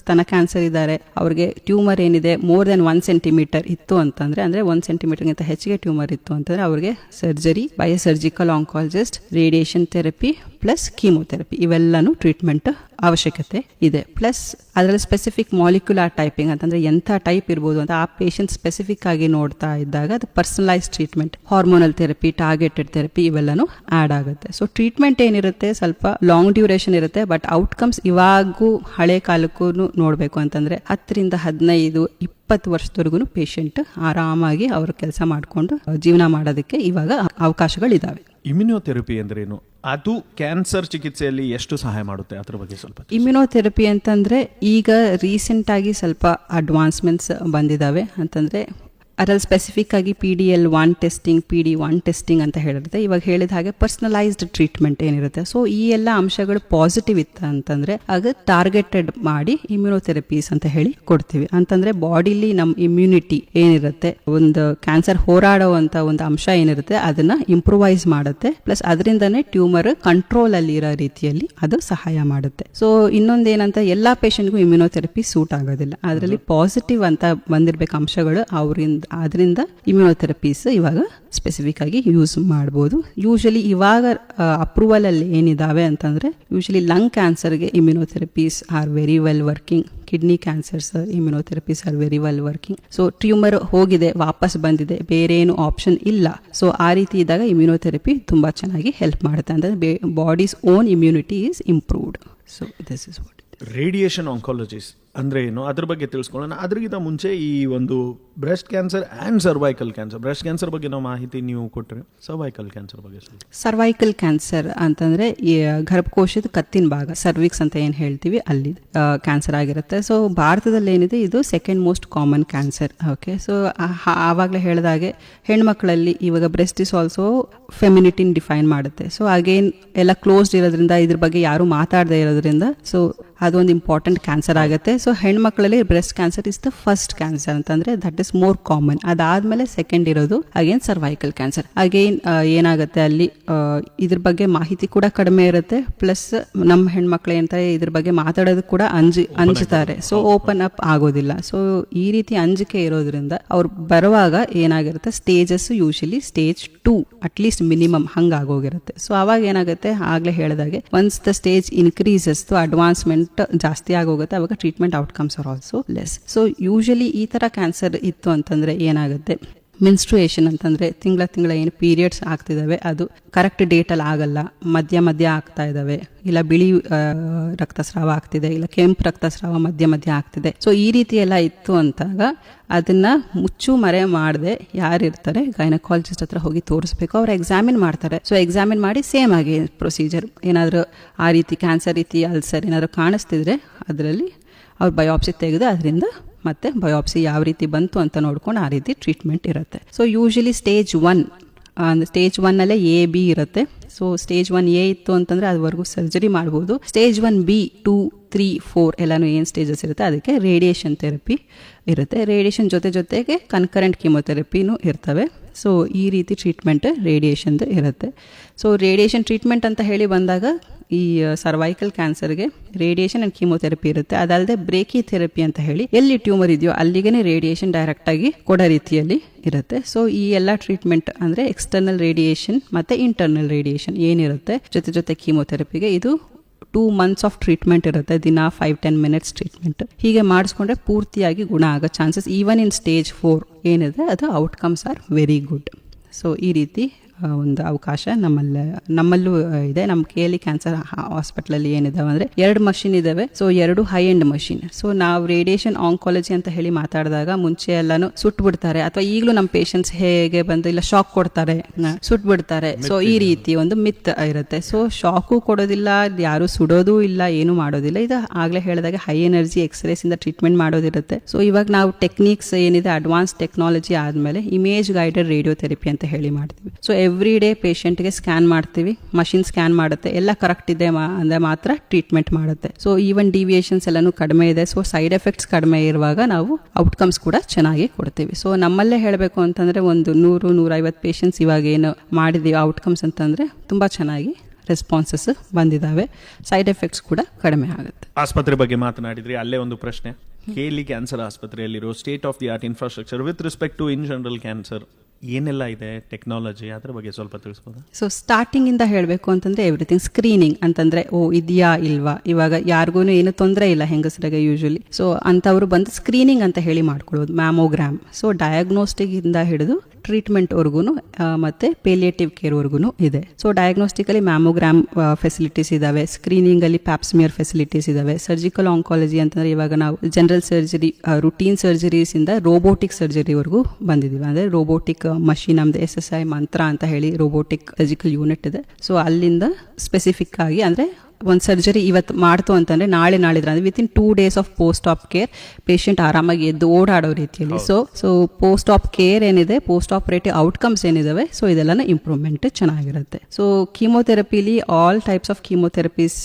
ಸ್ತನ ಕ್ಯಾನ್ಸರ್ ಇದ್ದಾರೆ, ಅವ್ರಿಗೆ ಟ್ಯೂಮರ್ ಏನಿದೆ ಮೋರ್ ದೆನ್ 1 ಸೆಂಟಿಮೀಟರ್ ಇತ್ತು ಅಂತಂದ್ರೆ, ಅಂದ್ರೆ 1 ಸೆಂಟಿಮೀಟರ್ಗಿಂತ ಹೆಚ್ಚಿಗೆ ಟ್ಯೂಮರ್ ಇತ್ತು ಅಂತಂದ್ರೆ ಅವ್ರಿಗೆ surgery by surgical oncologist, radiation therapy plus chemotherapy ಇವೆಲ್ಲಾನು ಟ್ರೀಟ್ಮೆಂಟ್ ಅವಶ್ಯಕತೆ ಇದೆ. ಪ್ಲಸ್ ಅದರಲ್ಲಿ ಸ್ಪೆಸಿಫಿಕ್ ಮಾಲಿಕ್ಯುಲರ್ ಟೈಪಿಂಗ್ ಅಂತಂದ್ರೆ ಎಂಥ ಟೈಪ್ ಇರ್ಬೋದು ಅಂತ ಆ ಪೇಷಂಟ್ ಸ್ಪೆಸಿಫಿಕ್ ಆಗಿ ನೋಡ್ತಾ ಇದ್ದಾಗ ಅದು personalise treatment, hormonal therapy, targeted therapy ಇವೆಲ್ಲಾನು ಆಡ್ ಆಗುತ್ತೆ. ಸೊ ಟ್ರೀಟ್ಮೆಂಟ್ ಏನಿರುತ್ತೆ ಸ್ವಲ್ಪ ಲಾಂಗ್ ಡ್ಯೂರೇಷನ್ ಇರುತ್ತೆ, ಬಟ್ ಔಟ್ಕಮ್ಸ್ ಇವಾಗೂ ಹಳೆ ಕಾಲಕ್ಕೂ ನೋಡ್ಬೇಕು ಅಂತಂದ್ರೆ 10 ರಿಂದ 15, 20 ವರ್ಷದವರೆಗೂ ಪೇಷಂಟ್ ಆರಾಮಾಗಿ ಅವ್ರ ಕೆಲಸ ಮಾಡಿಕೊಂಡು ಜೀವನ ಮಾಡೋದಕ್ಕೆ ಇವಾಗ ಅವಕಾಶಗಳಿದಾವೆ. ಇಮ್ಯುನೋಥೆರಪಿ ಅಂದ್ರೇನು? ಅದು ಕ್ಯಾನ್ಸರ್ ಚಿಕಿತ್ಸೆಯಲ್ಲಿ ಎಷ್ಟು ಸಹಾಯ ಮಾಡುತ್ತೆ ಅದ್ರ ಬಗ್ಗೆ ಸ್ವಲ್ಪ? ಇಮ್ಯುನೋಥೆರಪಿ ಅಂತಂದ್ರೆ ಈಗ ರೀಸೆಂಟ್ ಆಗಿ ಸ್ವಲ್ಪ ಅಡ್ವಾನ್ಸ್ಮೆಂಟ್ಸ್ ಬಂದಿದಾವೆ. ಅಂತಂದ್ರೆ ಅದರಲ್ಲಿ ಸ್ಪೆಸಿಫಿಕ್ ಆಗಿ PD-L1 ಟೆಸ್ಟಿಂಗ್, PD-1 ಟೆಸ್ಟಿಂಗ್ ಅಂತ ಹೇಳಿರುತ್ತೆ. ಇವಾಗ ಹೇಳಿದ ಹಾಗೆ ಪರ್ಸನಲೈಸ್ಡ್ ಟ್ರೀಟ್ಮೆಂಟ್ ಏನಿರುತ್ತೆ. ಸೊ ಈ ಎಲ್ಲ ಅಂಶಗಳು ಪಾಸಿಟಿವ್ ಇತ್ತು ಅಂತಂದ್ರೆ ಆಗ ಟಾರ್ಗೆಟೆಡ್ ಮಾಡಿ ಇಮ್ಯುನೋಥೆರಪೀಸ್ ಅಂತ ಹೇಳಿ ಕೊಡ್ತೀವಿ. ಅಂತಂದ್ರೆ ಬಾಡಿಲಿ ನಮ್ಮ ಇಮ್ಯುನಿಟಿ ಏನಿರುತ್ತೆ, ಒಂದು ಕ್ಯಾನ್ಸರ್ ಹೋರಾಡುವಂತ ಒಂದು ಅಂಶ ಏನಿರುತ್ತೆ ಅದನ್ನ ಇಂಪ್ರೂವೈಸ್ ಮಾಡುತ್ತೆ. ಪ್ಲಸ್ ಅದರಿಂದನೇ ಟ್ಯೂಮರ್ ಕಂಟ್ರೋಲ್ ಅಲ್ಲಿ ಇರೋ ರೀತಿಯಲ್ಲಿ ಅದು ಸಹಾಯ ಮಾಡುತ್ತೆ. ಸೊ ಇನ್ನೊಂದೇನಂತ ಎಲ್ಲಾ ಪೇಷಂಟ್ಗೂ ಇಮ್ಯುನೋಥೆರಪಿ ಸೂಟ್ ಆಗೋದಿಲ್ಲ. ಅದರಲ್ಲಿ ಪಾಸಿಟಿವ್ ಅಂತ ಬಂದಿರ್ಬೇಕು ಅಂಶಗಳು, ಅದರಿಂದ ಇಮ್ಯುನೋಥೆರಪೀಸ್ ಇವಾಗ ಸ್ಪೆಸಿಫಿಕ್ ಆಗಿ ಯೂಸ್ ಮಾಡಬಹುದು. ಯೂಶಲಿ ಇವಾಗ ಅಪ್ರೂವಲ್ ಅಲ್ಲಿ ಏನಿದಾವೆ ಅಂತಂದ್ರೆ ಯೂಶಲಿ ಲಂಗ್ ಕ್ಯಾನ್ಸರ್ಗೆ immunotherapies are very well working, kidney cancers immunotherapies are very well working. So tumour ಹೋಗಿದೆ, ವಾಪಸ್ ಬಂದಿದೆ, ಬೇರೆ ಏನು ಆಪ್ಷನ್ ಇಲ್ಲ. ಸೊ ಆ ರೀತಿ ಇದ್ದಾಗ ಇಮ್ಯುನೋಥೆರಪಿ ತುಂಬಾ ಚೆನ್ನಾಗಿ ಹೆಲ್ಪ್ ಮಾಡುತ್ತೆ. ಅಂದ್ರೆ body's own immunity is improved. So this is what. Radiation oncology's ಅಂದ್ರೆ ಏನು ಅದ್ರ ಬಗ್ಗೆ ತಿಳಿಸ್ಕೊಳ್ಳೋಣ. ಅದ್ರಿಗಿಂತ ಮುಂಚೆ ಈ ಒಂದು breast cancer and cervical cancer, breast cancer ಬಗ್ಗೆ ನಾವು ಮಾಹಿತಿ ನೀವು ಕೊಟ್ಟರೆ, ಸರ್ವೈಕಲ್ ಕ್ಯಾನ್ಸರ್ ಬಗ್ಗೆ ಸ್ವಲ್ಪ. ಸರ್ವೈಕಲ್ ಕ್ಯಾನ್ಸರ್ ಅಂತಂದ್ರೆ ಈ ಗರ್ಭಕೋಶದ ಕತ್ತಿನ ಭಾಗ, ಸರ್ವಿಕ್ಸ್ ಅಂತ ಏನ್ ಹೇಳ್ತೀವಿ, ಅಲ್ಲಿ ಕ್ಯಾನ್ಸರ್ ಆಗಿರುತ್ತೆ. ಸೊ ಭಾರತದಲ್ಲಿ ಏನಿದೆ ಇದು second most common cancer. Okay, so ಆವಾಗಲೇ ಹೇಳಿದಾಗೆ ಹೆಣ್ಮಕ್ಳಲ್ಲಿ ಇವಾಗ ಬ್ರೆಸ್ಟ್ ಇಸ್ ಆಲ್ಸೋ ಫೆಮಿನಿಟಿನ್ ಡಿಫೈನ್ ಮಾಡುತ್ತೆ. ಸೊ ಅಗೇನ್ ಎಲ್ಲ ಕ್ಲೋಸ್ಡ್ ಇರೋದ್ರಿಂದ ಇದ್ರ ಬಗ್ಗೆ ಯಾರು ಮಾತಾಡದೇ ಇರೋದ್ರಿಂದ ಸೊ ಅದೊಂದು ಇಂಪಾರ್ಟೆಂಟ್ ಕ್ಯಾನ್ಸರ್ ಆಗುತ್ತೆ. ಸೊ ಹೆಣ್ಮಕ್ಳಲ್ಲಿ breast cancer is the first cancer ಅಂತಂದ್ರೆ ದಟ್ ಇಸ್ ಮೋರ್ ಕಾಮನ್. ಅದಾದ್ಮೇಲೆ ಸೆಕೆಂಡ್ ಇರೋದು ಅಗೇನ್ ಸರ್ವೈಕಲ್ ಕ್ಯಾನ್ಸರ್. ಅಗೇನ್ ಏನಾಗುತ್ತೆ ಅಲ್ಲಿ ಇದ್ರ ಬಗ್ಗೆ ಮಾಹಿತಿ ಕೂಡ ಕಡಿಮೆ ಇರುತ್ತೆ, ಪ್ಲಸ್ ನಮ್ಮ ಹೆಣ್ಮಕ್ಳು ಏನಂತಾರೆ ಇದ್ರ ಬಗ್ಗೆ ಮಾತಾಡೋದು ಕೂಡ ಅಂಜುತ್ತಾರೆ, ಸೊ ಓಪನ್ ಅಪ್ ಆಗೋದಿಲ್ಲ. ಸೊ ಈ ರೀತಿ ಅಂಜಿಕೆ ಇರೋದ್ರಿಂದ ಅವ್ರು ಬರುವಾಗ ಏನಾಗಿರುತ್ತೆ stages usually stage 2 at least minimum ಹಂಗಾಗೋಗಿರುತ್ತೆ. ಸೊ ಅವಾಗ ಏನಾಗುತ್ತೆ ಆಗ್ಲೇ ಹೇಳಿದಾಗೆ once the stage increases advancement ಜಾಸ್ತಿ ಆಗೋಗುತ್ತೆ, ಅವಾಗ treatment outcomes are also less. So usually ಈ ತರ ಕ್ಯಾನ್ಸರ್ ಇತ್ತು ಅಂತಂದ್ರೆ ಏನಾಗುತ್ತೆ, ಮೆನ್ಸ್ಟ್ರುಯೇಷನ್ ಅಂತಂದ್ರೆ ತಿಂಗಳ ಏನು ಪೀರಿಯಡ್ಸ್ ಆಗ್ತಿದಾವೆ ಅದು ಕರೆಕ್ಟ್ ಡೇಟಲ್ಲಿ ಆಗಲ್ಲ, ಮಧ್ಯ ಆಗ್ತಾ ಇದಾವೆ, ಇಲ್ಲ ಬಿಳಿ ರಕ್ತಸ್ರಾವ ಆಗ್ತಿದೆ, ಇಲ್ಲ ಕೆಂಪು ರಕ್ತಸ್ರಾವ ಮಧ್ಯ ಆಗ್ತಿದೆ. ಸೊ ಈ ರೀತಿ ಎಲ್ಲ ಇತ್ತು ಅಂತಾಗ ಅದನ್ನ ಮುಚ್ಚು ಮರೆ ಮಾಡದೆ ಯಾರಿರ್ತಾರೆ ಗೈನಕಾಲಜಿಸ್ಟ್ ಹತ್ರ ಹೋಗಿ ತೋರಿಸ್ಬೇಕು. ಅವ್ರು ಎಕ್ಸಾಮಿನ್ ಮಾಡ್ತಾರೆ. ಸೊ ಎಕ್ಸಾಮಿನ್ ಮಾಡಿ ಸೇಮ್ ಆಗಿ ಪ್ರೊಸೀಜರ್ ಏನಾದರೂ ಆ ರೀತಿ ಕ್ಯಾನ್ಸರ್ ರೀತಿ ಅಲ್ಸರ್ ಏನಾದರೂ ಕಾಣಿಸ್ತಿದ್ರೆ ಅದರಲ್ಲಿ ಅವ್ರು ಬಯೋಪ್ಸಿ ತೆಗೆದು ಅದರಿಂದ ಮತ್ತೆ ಬಯೋಪ್ಸಿ ಯಾವ ರೀತಿ ಬಂತು ಅಂತ ನೋಡ್ಕೊಂಡು ಆ ರೀತಿ ಟ್ರೀಟ್ಮೆಂಟ್ ಇರುತ್ತೆ. ಸೊ ಯೂಶಲಿ ಸ್ಟೇಜ್ 1 A-B ಇರುತ್ತೆ. ಸೊ ಸ್ಟೇಜ್ 1A ಇತ್ತು ಅಂತಂದ್ರೆ ಅದುವರೆಗೂ ಸರ್ಜರಿ ಮಾಡ್ಬೋದು. ಸ್ಟೇಜ್ 1B 2, 3, 4 ಎಲ್ಲಾನು ಏನು ಸ್ಟೇಜಸ್ ಇರುತ್ತೆ ಅದಕ್ಕೆ ರೇಡಿಯೇಷನ್ ಥೆರಪಿ ಇರುತ್ತೆ. ರೇಡಿಯೇಷನ್ ಜೊತೆಗೆ ಕನ್ಕರೆಂಟ್ ಕೀಮೊಥೆರಪಿನೂ ಇರ್ತವೆ. ಸೊ ಈ ರೀತಿ ಟ್ರೀಟ್ಮೆಂಟ್ ರೇಡಿಯೇಷನ್ದು ಇರುತ್ತೆ. ಸೊ ರೇಡಿಯೇಷನ್ ಟ್ರೀಟ್ಮೆಂಟ್ ಅಂತ ಹೇಳಿ ಬಂದಾಗ ಈ ಸರ್ವೈಕಲ್ ಕ್ಯಾನ್ಸರ್ಗೆ ರೇಡಿಯೇಷನ್ ಅಂಡ್ ಕೀಮೊಥೆರಪಿ ಇರುತ್ತೆ. ಅದಲ್ಲದೆ ಬ್ರೇಕಿ ಥೆರಪಿ ಅಂತ ಹೇಳಿ ಎಲ್ಲಿ ಟ್ಯೂಮರ್ ಇದೆಯೋ ಅಲ್ಲಿಗೆ ರೇಡಿಯೇಷನ್ ಡೈರೆಕ್ಟ್ ಆಗಿ ಕೊಡೋ ರೀತಿಯಲ್ಲಿ ಇರುತ್ತೆ. ಸೊ ಈ ಎಲ್ಲ ಟ್ರೀಟ್ಮೆಂಟ್ ಅಂದ್ರೆ ಎಕ್ಸ್ಟರ್ನಲ್ ರೇಡಿಯೇಷನ್ ಮತ್ತೆ ಇಂಟರ್ನಲ್ ರೇಡಿಯೇಷನ್ ಏನಿರುತ್ತೆ ಜೊತೆ ಕೀಮೊಥೆರಪಿಗೆ ಇದು 2 months ಆಫ್ ಟ್ರೀಟ್ಮೆಂಟ್ ಇರುತ್ತೆ. ದಿನ 5-10 minutes ಟ್ರೀಟ್ಮೆಂಟ್ ಹೀಗೆ ಮಾಡಿಸ್ಕೊಂಡ್ರೆ ಪೂರ್ತಿಯಾಗಿ ಗುಣ ಆಗೋ ಚಾನ್ಸಸ್ ಈವನ್ ಇನ್ ಸ್ಟೇಜ್ 4 ಏನಿದೆ ಅದು outcomes are very good. So ಈ ರೀತಿ ಒಂದು ಅವಕಾಶ ನಮ್ಮಲ್ಲೂ ಇದೆ. ನಮ್ಮ KLE ಕ್ಯಾನ್ಸರ್ ಹಾಸ್ಪಿಟಲಲ್ಲಿ ಏನಿದಾವೆ ಅಂದ್ರೆ 2 ಮಷಿನ್ ಇದಾವೆ. So 2 high end machine. So ನಾವು ರೇಡಿಯೇಷನ್ ಆಂಕಾಲಜಿ ಅಂತ ಹೇಳಿ ಮಾತಾಡಿದಾಗ ಮುಂಚೆ ಎಲ್ಲಾನು ಸುಟ್ಬಿಡ್ತಾರೆ, ಅಥವಾ ಈಗಲೂ ನಮ್ಮ ಪೇಷಂಟ್ಸ್ ಹೇಗೆ ಬಂದು ಇಲ್ಲ ಶಾಕ್ ಕೊಡ್ತಾರೆ, ಸುಟ್ಬಿಡ್ತಾರೆ. ಸೊ ಈ ರೀತಿ ಒಂದು ಮಿತ್ ಇರುತ್ತೆ. ಸೊ ಶಾಕು ಕೊಡೋದಿಲ್ಲ, ಯಾರು ಸುಡೋದು ಇಲ್ಲ, ಏನು ಮಾಡೋದಿಲ್ಲ. ಇದು ಆಗ್ಲೇ ಹೇಳಿದಾಗ ಹೈ ಎನರ್ಜಿ ಎಕ್ಸ್ರೇಸ್ ಇಂದ ಟ್ರೀಟ್ಮೆಂಟ್ ಮಾಡೋದಿರುತ್ತೆ. ಸೊ ಇವಾಗ ನಾವು ಟೆಕ್ನಿಕ್ಸ್ ಏನಿದೆ ಅಡ್ವಾನ್ಸ್ ಟೆಕ್ನಾಲಜಿ ಆದ್ಮೇಲೆ ಇಮೇಜ್ ಗೈಡೆಡ್ ರೇಡಿಯೋಥೆರಪಿ ಅಂತ ಹೇಳಿ ಮಾಡ್ತೀವಿ. ಸೊ ಎವ್ರಿ ಡೇ ಪೇಷಂಟ್ಗೆ ಸ್ಕ್ಯಾನ್ ಮಾಡ್ತೀವಿ, ಮಷಿನ್ ಸ್ಕ್ಯಾನ್ ಮಾಡುತ್ತೆ, ಎಲ್ಲ ಕರೆಕ್ಟ್ ಇದೆ ಅಂದ್ರೆ ಮಾತ್ರ ಟ್ರೀಟ್ಮೆಂಟ್ ಮಾಡುತ್ತೆ. ಸೊ ಈವನ್ ಡಿವಿಯೇಷನ್ಸ್ ಎಲ್ಲಾನು ಕಡಿಮೆ ಇದೆ. ಸೊ ಸೈಡ್ ಎಫೆಕ್ಟ್ಸ್ ಕಡಿಮೆ ಇರುವಾಗ ನಾವು ಔಟ್ಕಮ್ಸ್ ಕೂಡ ಚೆನ್ನಾಗಿ ಕೊಡ್ತೀವಿ. ಸೊ ನಮ್ಮಲ್ಲೇ ಹೇಳಬೇಕು ಅಂತಂದ್ರೆ ಒಂದು 100-150 ಪೇಷಂಟ್ಸ್ ಇವಾಗ ಏನು ಮಾಡಿದೀವಿ ಔಟ್ಕಮ್ಸ್ ಅಂತಂದ್ರೆ ತುಂಬಾ ಚೆನ್ನಾಗಿ ರೆಸ್ಪಾನ್ಸಸ್ ಬಂದಿದ್ದಾವೆ, ಸೈಡ್ ಎಫೆಕ್ಟ್ಸ್ ಕೂಡ ಕಡಿಮೆ ಆಗುತ್ತೆ. ಆಸ್ಪತ್ರೆ ಬಗ್ಗೆ ಮಾತನಾಡಿದ್ರಿ, ಅಲ್ಲೇ ಒಂದು ಪ್ರಶ್ನೆ. KLE ಕ್ಯಾನ್ಸರ್ ಆಸ್ಪತ್ರೆಯಲ್ಲಿರೋ state of the art infrastructure with respect to in general cancer ಏನೆಲ್ಲ ಇದೆ, ಟೆಕ್ನಾಲಜಿ, ಅದ್ರ ಬಗ್ಗೆ ಸ್ವಲ್ಪ ತಿಳಿಸ್ಬೋದಾ? ಸೊ ಸ್ಟಾರ್ಟಿಂಗ್ ಇಂದ ಹೇಳಬೇಕು ಅಂತಂದ್ರೆ ಎವ್ರಿಥಿಂಗ್ ಸ್ಕ್ರೀನಿಂಗ್ ಅಂತಂದ್ರೆ ಇದೆಯಾ ಇಲ್ವಾ, ಇವಾಗ ಯಾರಿಗೂ ಏನು ತೊಂದರೆ ಇಲ್ಲ ಹೆಂಗಸರಿಗೆ ಯೂಶಲಿ. ಸೊ ಅಂತವ್ರು ಬಂದು ಸ್ಕ್ರೀನಿಂಗ್ ಅಂತ ಹೇಳಿ ಮಾಡ್ಕೊಳ್ಳೋದು, ಮ್ಯಾಮೋಗ್ರಾಮ್. ಸೊ ಡಯಾಗ್ನೋಸ್ಟಿಕ್ ಇಂದ ಹಿಡಿದು ಟ್ರೀಟ್ಮೆಂಟ್ ವರ್ಗು ಮತ್ತೆ ಪೇಲಿಯೇಟಿವ್ ಕೇರ್ ವರ್ಗು ಇದೆ. ಸೊ ಡಯಾಗ್ನೋಸ್ಟಿಕ್ ಅಲ್ಲಿ ಮ್ಯಾಮೋಗ್ರಾಮ್ ಫೆಸಿಲಿಟೀಸ್ ಇದಾವೆ, ಸ್ಕ್ರೀನಿಂಗ್ ಅಲ್ಲಿ ಪ್ಯಾಪ್ಸ್ಮಿಯರ್ ಫೆಸಿಲಿಟೀಸ್ ಇದಾವೆ. ಸರ್ಜಿಕಲ್ ಆಂಕಾಲಜಿ ಅಂತಂದ್ರೆ ಇವಾಗ ನಾವು ಜನರಲ್ ಸರ್ಜರಿ, ರುಟೀನ್ ಸರ್ಜರೀಸ್ ಇಂದ ರೋಬೋಟಿಕ್ ಸರ್ಜರಿ ವರ್ಗೂ ಬಂದಿದೀವಿ. ಅಂದ್ರೆ ರೋಬೋಟಿಕ್ ಮಷಿನ್, ನಮ್ದು SSI ಮಂತ್ರ ಅಂತ ಹೇಳಿ ರೋಬೋಟಿಕ್ ಸರ್ಜಿಕಲ್ ಯೂನಿಟ್ ಇದೆ. ಸೊ ಅಲ್ಲಿಂದ ಸ್ಪೆಸಿಫಿಕ್ ಆಗಿ ಅಂದ್ರೆ ಒಂದು ಸರ್ಜರಿ ಇವತ್ತು ಮಾಡ್ತು ಅಂತಂದ್ರೆ ನಾಳಿದ್ರೆ ಅಂದ್ರೆ within 2 days of post op care patient ಆರಾಮಾಗಿ ಎದ್ದು ಓಡಾಡೋ ರೀತಿಯಲ್ಲಿ. ಸೊ ಪೋಸ್ಟ್ ಆಪ್ ಕೇರ್ ಏನಿದೆ, ಪೋಸ್ಟ್ ಆಪರೇಟಿವ್ ಔಟ್ಕಮ್ಸ್ ಏನಿದಾವೆ, ಸೊ ಇದೆಲ್ಲ ಇಂಪ್ರೂವ್ಮೆಂಟ್ ಚೆನ್ನಾಗಿರುತ್ತೆ. ಸೊ ಕೀಮೋಥೆರಪಿಲಿ ಆಲ್ ಟೈಪ್ಸ್ ಆಫ್ ಕೀಮೋಥೆರಪೀಸ್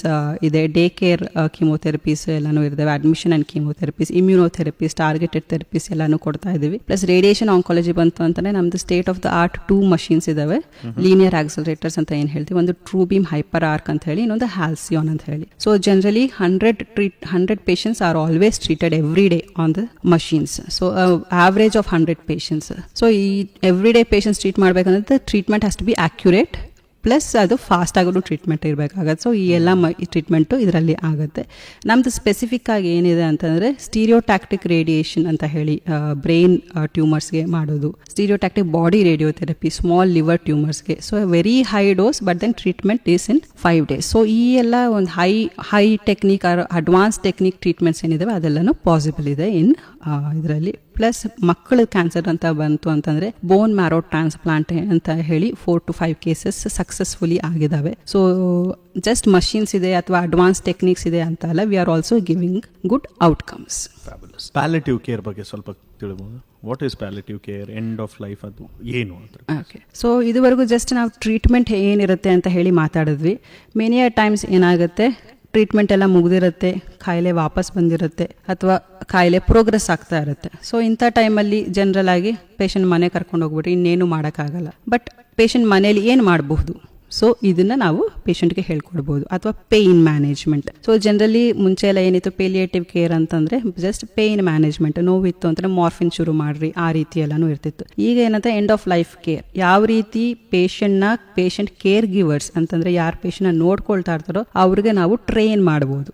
ಇದೆ. ಡೇ ಕೇರ್ ಕೀಮೋಥೆರಪೀಸ್ ಎಲ್ಲಾನು ಇದಾವೆ, ಅಡ್ಮಿಷನ್ ಅಂಡ್ ಕೀಮೋಥೆರಪೀಸ್, ಇಮ್ಯುನೋಥೆರಪೀಸ್, ಟಾರ್ಗೆಟೆಡ್ ಥೆರಪೀಸ್ ಎಲ್ಲಾನು ಕೊಡ್ತಾ ಇದೀವಿ. ಪ್ಲಸ್ ರೇಡಿಯೇಷನ್ ಆಂಕಾಲಜಿ ಬಂತು ಅಂತಂದ್ರೆ ನಮ್ದು state of the art 2 machines ಇದಾವೆ, ಲೀನಿಯರ್ ಆಕ್ಸಲರೇಟರ್ಸ್ ಅಂತ ಏನ್ ಹೇಳ್ತೀವಿ. ಒಂದು ಟ್ರೂ ಬೀಮ್ ಹೈಪರ್ ಆರ್ಕ್ ಅಂತ ಹೇಳಿ, ಇನ್ನೊಂದು ಹ್ಯಾಲ್ಸಿಯಾನ್ ಅಂತ ಹೇಳಿ. So generally 100 patients are always treated every day on the machines. So average of 100 patients. So every day patients treat ಮಾಡಬೇಕಂದ್ರೆ the treatment has to be accurate, plus ಅದು ಫಾಸ್ಟ್ ಆಗೋದು ಟ್ರೀಟ್ಮೆಂಟ್ ಇರಬೇಕಾಗತ್ತೆ. ಸೊ ಈ ಎಲ್ಲ ಟ್ರೀಟ್ಮೆಂಟು ಇದರಲ್ಲಿ ಆಗುತ್ತೆ. ನಮ್ದು ಸ್ಪೆಸಿಫಿಕ್ ಆಗಿ ಏನಿದೆ ಅಂತಂದರೆ ಸ್ಟೀರಿಯೋಟ್ಯಾಕ್ಟಿಕ್ ರೇಡಿಯೇಷನ್ ಅಂತ ಹೇಳಿ ಬ್ರೈನ್ ಟ್ಯೂಮರ್ಸ್ಗೆ ಮಾಡೋದು, stereotactic body radiotherapy small liver ಟ್ಯೂಮರ್ಸ್ಗೆ. So very high dose but then treatment is in 5 days. So ಈ ಎಲ್ಲ ಒಂದು high technique advance technique treatments ಏನಿದಾವೆ ಅದೆಲ್ಲನೂ ಪಾಸಿಬಲ್ ಇದೆ ಇನ್ ಇದರಲ್ಲಿ. ಪ್ಲಸ್ ಮಕ್ಕಳ ಕ್ಯಾನ್ಸರ್ ಅಂತ ಬಂತು ಅಂತಂದ್ರೆ ಬೋನ್ ಮ್ಯಾರೋ ಟ್ರಾನ್ಸ್ಪ್ಲಾಂಟ್ ಅಂತ ಹೇಳಿ 4 to 5 ಕೇಸಸ್ ಸಕ್ಸಸ್ಫುಲಿ ಆಗಿದಾವೆ. ಸೊ ಜಸ್ಟ್ ಮಷೀನ್ಸ್ ಇದೆ ಅಥವಾ ಅಡ್ವಾನ್ಸ್ ಟೆಕ್ನಿಕ್ಸ್ ಇದೆ ಅಂತ ಅಲ್ಲ, we are also giving good outcomes. Palliative care ಬಗ್ಗೆ ಸ್ವಲ್ಪ ತಿಳಿಬಹುದು. What is palliative care, end of life, ಅದು ಏನು ಅಂತ? ಓಕೆ, ಸೊ ಇದುವರೆಗೂ ಜಸ್ಟ್ ನಾವು ಟ್ರೀಟ್ಮೆಂಟ್ ಏನಿರುತ್ತೆ ಅಂತ ಹೇಳಿ ಮಾತಾಡಿದ್ವಿ. ಮೆನಿ ಟೈಮ್ಸ್ ಏನಾಗುತ್ತೆ, ಟ್ರೀಟ್ಮೆಂಟ್ ಎಲ್ಲ ಮುಗ್ದಿರುತ್ತೆ, ಕಾಯಿಲೆ ವಾಪಸ್ ಬಂದಿರುತ್ತೆ ಅಥವಾ ಕಾಯಿಲೆ ಪ್ರೋಗ್ರೆಸ್ ಆಗ್ತಾ ಇರುತ್ತೆ. ಸೊ ಇಂಥ ಟೈಮಲ್ಲಿ ಜನರಲ್ ಆಗಿ ಪೇಷಂಟ್ ಮನೆ ಕರ್ಕೊಂಡು ಹೋಗ್ಬಿಟ್ಟು ಇನ್ನೇನು ಮಾಡೋಕ್ಕಾಗಲ್ಲ. ಬಟ್ ಪೇಷಂಟ್ ಮನೇಲಿ ಏನು ಮಾಡಬಹುದು? ಸೊ ಇದನ್ನ ನಾವು ಪೇಷಂಟ್ಗೆ ಹೇಳ್ಕೊಡ್ಬೋದು. ಅಥವಾ ಪೇಯ್ನ್ ಮ್ಯಾನೇಜ್ಮೆಂಟ್. ಸೊ ಜನರಲಿ ಮುಂಚೆ ಎಲ್ಲ ಏನಿತ್ತು, ಪೇಲಿಯೇಟಿವ್ ಕೇರ್ ಅಂತಂದ್ರೆ ಜಸ್ಟ್ ಪೇಯ್ನ್ ಮ್ಯಾನೇಜ್ಮೆಂಟ್, ನೋವಿತ್ತು ಅಂದ್ರೆ ಮಾರ್ಫಿನ್ ಶುರು ಮಾಡ್ರಿ, ಆ ರೀತಿ ಎಲ್ಲಾನು ಇರ್ತಿತ್ತು. ಈಗ ಏನಂತ ಎಂಡ್ ಆಫ್ ಲೈಫ್ ಕೇರ್, ಯಾವ ರೀತಿ ಪೇಷಂಟ್ ಕೇರ್ ಗಿವರ್ಸ್ ಅಂತಂದ್ರೆ ಯಾರು ಪೇಷಂಟ್ನ ನೋಡ್ಕೊಳ್ತಾ ಇರ್ತಾರೋ ಅವ್ರಿಗೆ ನಾವು ಟ್ರೈನ್ ಮಾಡ್ಬೋದು.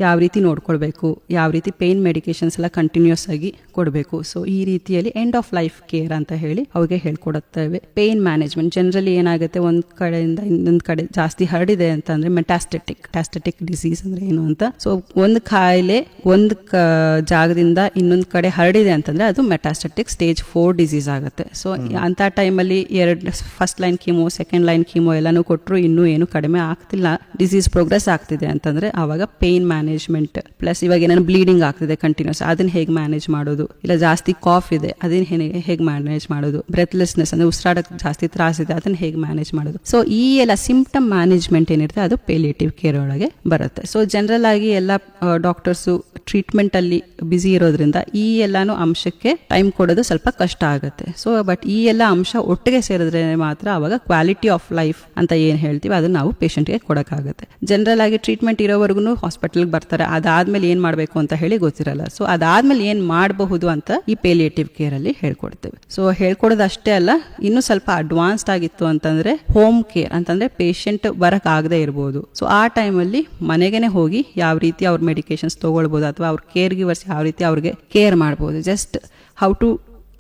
ಯಾವ ರೀತಿ ನೋಡ್ಕೊಳ್ಬೇಕು, ಯಾವ ರೀತಿ ಪೇಯ್ನ್ ಮೆಡಿಕೇಶನ್ಸ್ ಎಲ್ಲ ಕಂಟಿನ್ಯೂಸ್ ಆಗಿ ಕೊಡಬೇಕು. ಸೊ ಈ ರೀತಿಯಲ್ಲಿ ಎಂಡ್ ಆಫ್ ಲೈಫ್ ಕೇರ್ ಅಂತ ಹೇಳಿ ಅವ್ರಿಗೆ ಹೇಳ್ಕೊಡುತ್ತೇವೆ. ಪೇಯ್ನ್ ಮ್ಯಾನೇಜ್ಮೆಂಟ್ ಜನರಲಿ ಏನಾಗುತ್ತೆ, ಒಂದ್ ಕಡೆಯಿಂದ ಇನ್ನೊಂದ್ ಕಡೆ ಜಾಸ್ತಿ ಹರಡಿದೆ ಅಂತಂದ್ರೆ ಮೆಟಾಸ್ಟೆಟಿಕ್ ಡಿಸೀಸ್ ಅಂದ್ರೆ ಏನು ಅಂತ. ಸೊ ಒಂದು ಕಾಯಿಲೆ ಒಂದು ಜಾಗದಿಂದ ಇನ್ನೊಂದ್ ಕಡೆ ಹರಡಿದೆ ಅಂತಂದ್ರೆ ಅದು ಮೆಟಾಸ್ಟೆಟಿಕ್ ಸ್ಟೇಜ್ 4 ಡಿಸೀಸ್ ಆಗುತ್ತೆ. ಸೊ ಅಂತ ಟೈಮಲ್ಲಿ first line chemo, second line chemo ಎಲ್ಲಾನು ಕೊಟ್ಟರು ಇನ್ನೂ ಏನು ಕಡಿಮೆ ಆಗ್ತಿಲ್ಲ, ಡಿಸೀಸ್ ಪ್ರೋಗ್ರೆಸ್ ಆಗ್ತಿದೆ ಅಂತಂದ್ರೆ ಆವಾಗ ಪೇಯ್ನ್ ಮ್ಯಾನೇಜ್ಮೆಂಟ್ ಪ್ಲಸ್ ಇವಾಗ ಏನಾದ್ರು ಬ್ಲೀಡಿಂಗ್ ಆಗ್ತಿದೆ ಕಂಟಿನ್ಯೂಸ್, ಅದನ್ನ ಹೇಗೆ ಮ್ಯಾನೇಜ್ ಮಾಡೋದು, ಇಲ್ಲ ಜಾಸ್ತಿ ಕಾಫ್ ಇದೆ ಅದನ್ನ ಹೇಗೆ ಮ್ಯಾನೇಜ್ ಮಾಡೋದು, ಬ್ರೆತ್ಲೆಸ್ನೆಸ್ ಅಂದ್ರೆ ಉಸಿರಾಡಕ್ಕೆ ಜಾಸ್ತಿ ತ್ರಾಸಿದೆ ಅದನ್ನ ಹೇಗೆ ಮ್ಯಾನೇಜ್ ಮಾಡೋದು. ಸೊ ಈ ಎಲ್ಲ ಸಿಂಪ್ಟಮ್ ಮ್ಯಾನೇಜ್ಮೆಂಟ್ ಏನಿರುತ್ತೆ ಅದು ಪೇಲಿಯೇಟಿವ್ ಕೇರ್ ಒಳಗೆ ಬರುತ್ತೆ. ಸೊ ಜನರಲ್ ಆಗಿ ಎಲ್ಲ ಡಾಕ್ಟರ್ಸು ಟ್ರೀಟ್ಮೆಂಟ್ ಅಲ್ಲಿ ಬಿಸಿ ಇರೋದ್ರಿಂದ ಈ ಎಲ್ಲಾನು ಅಂಶಕ್ಕೆ ಟೈಮ್ ಕೊಡೋದು ಸ್ವಲ್ಪ ಕಷ್ಟ ಆಗುತ್ತೆ. ಸೊ ಬಟ್ ಈ ಎಲ್ಲ ಅಂಶ ಒಟ್ಟಿಗೆ ಸೇರಿದ್ರೆ ಮಾತ್ರ ಅವಾಗ ಕ್ವಾಲಿಟಿ ಆಫ್ ಲೈಫ್ ಅಂತ ಏನ್ ಹೇಳ್ತೀವಿ ಅದನ್ನ ನಾವು ಪೇಷಂಟ್ಗೆ ಕೊಡಕ್ಕಾಗುತ್ತೆ. ಜನರಲ್ ಆಗಿ ಟ್ರೀಟ್ಮೆಂಟ್ ಇರೋವರೆಗೂ ಹಾಸ್ಪಿಟಲ್ ಬರ್ತಾರೆ, ಅದಾದ್ಮೇಲೆ ಏನ್ ಮಾಡ್ಬೇಕು ಅಂತ ಹೇಳಿ ಗೊತ್ತಿರಲ್ಲ. ಸೊ ಅದಾದ್ಮೇಲೆ ಏನ್ ಮಾಡಬಹುದು ಅಂತ ಈ ಪೇಲಿಯೇಟಿವ್ ಕೇರ್ ಅಲ್ಲಿ ಹೇಳ್ಕೊಡ್ತೇವೆ. ಸೊ ಹೇಳ್ಕೊಡೋದು ಅಷ್ಟೇ ಅಲ್ಲ, ಇನ್ನು ಸ್ವಲ್ಪ ಅಡ್ವಾನ್ಸ್ಡ್ ಆಗಿತ್ತು ಅಂತಂದ್ರೆ ಹೋಮ್ ಕೇರ್ ಅಂತಂದ್ರೆ ಪೇಷಂಟ್ ಬರಕ್ ಆಗದೆ ಇರಬಹುದು. ಸೊ ಆ ಟೈಮಲ್ಲಿ ಮನೆಗೇನೆ ಹೋಗಿ ಯಾವ ರೀತಿ ಅವ್ರ ಮೆಡಿಕೇಶನ್ಸ್ ತಗೊಳ್ಬಹುದು ಅಥವಾ ಅವ್ರ ಕೇರ್ ಗಿವರ್ಸ್ ಯಾವ ರೀತಿ ಅವ್ರಿಗೆ ಕೇರ್ ಮಾಡಬಹುದು, ಜಸ್ಟ್ ಹೌ ಟು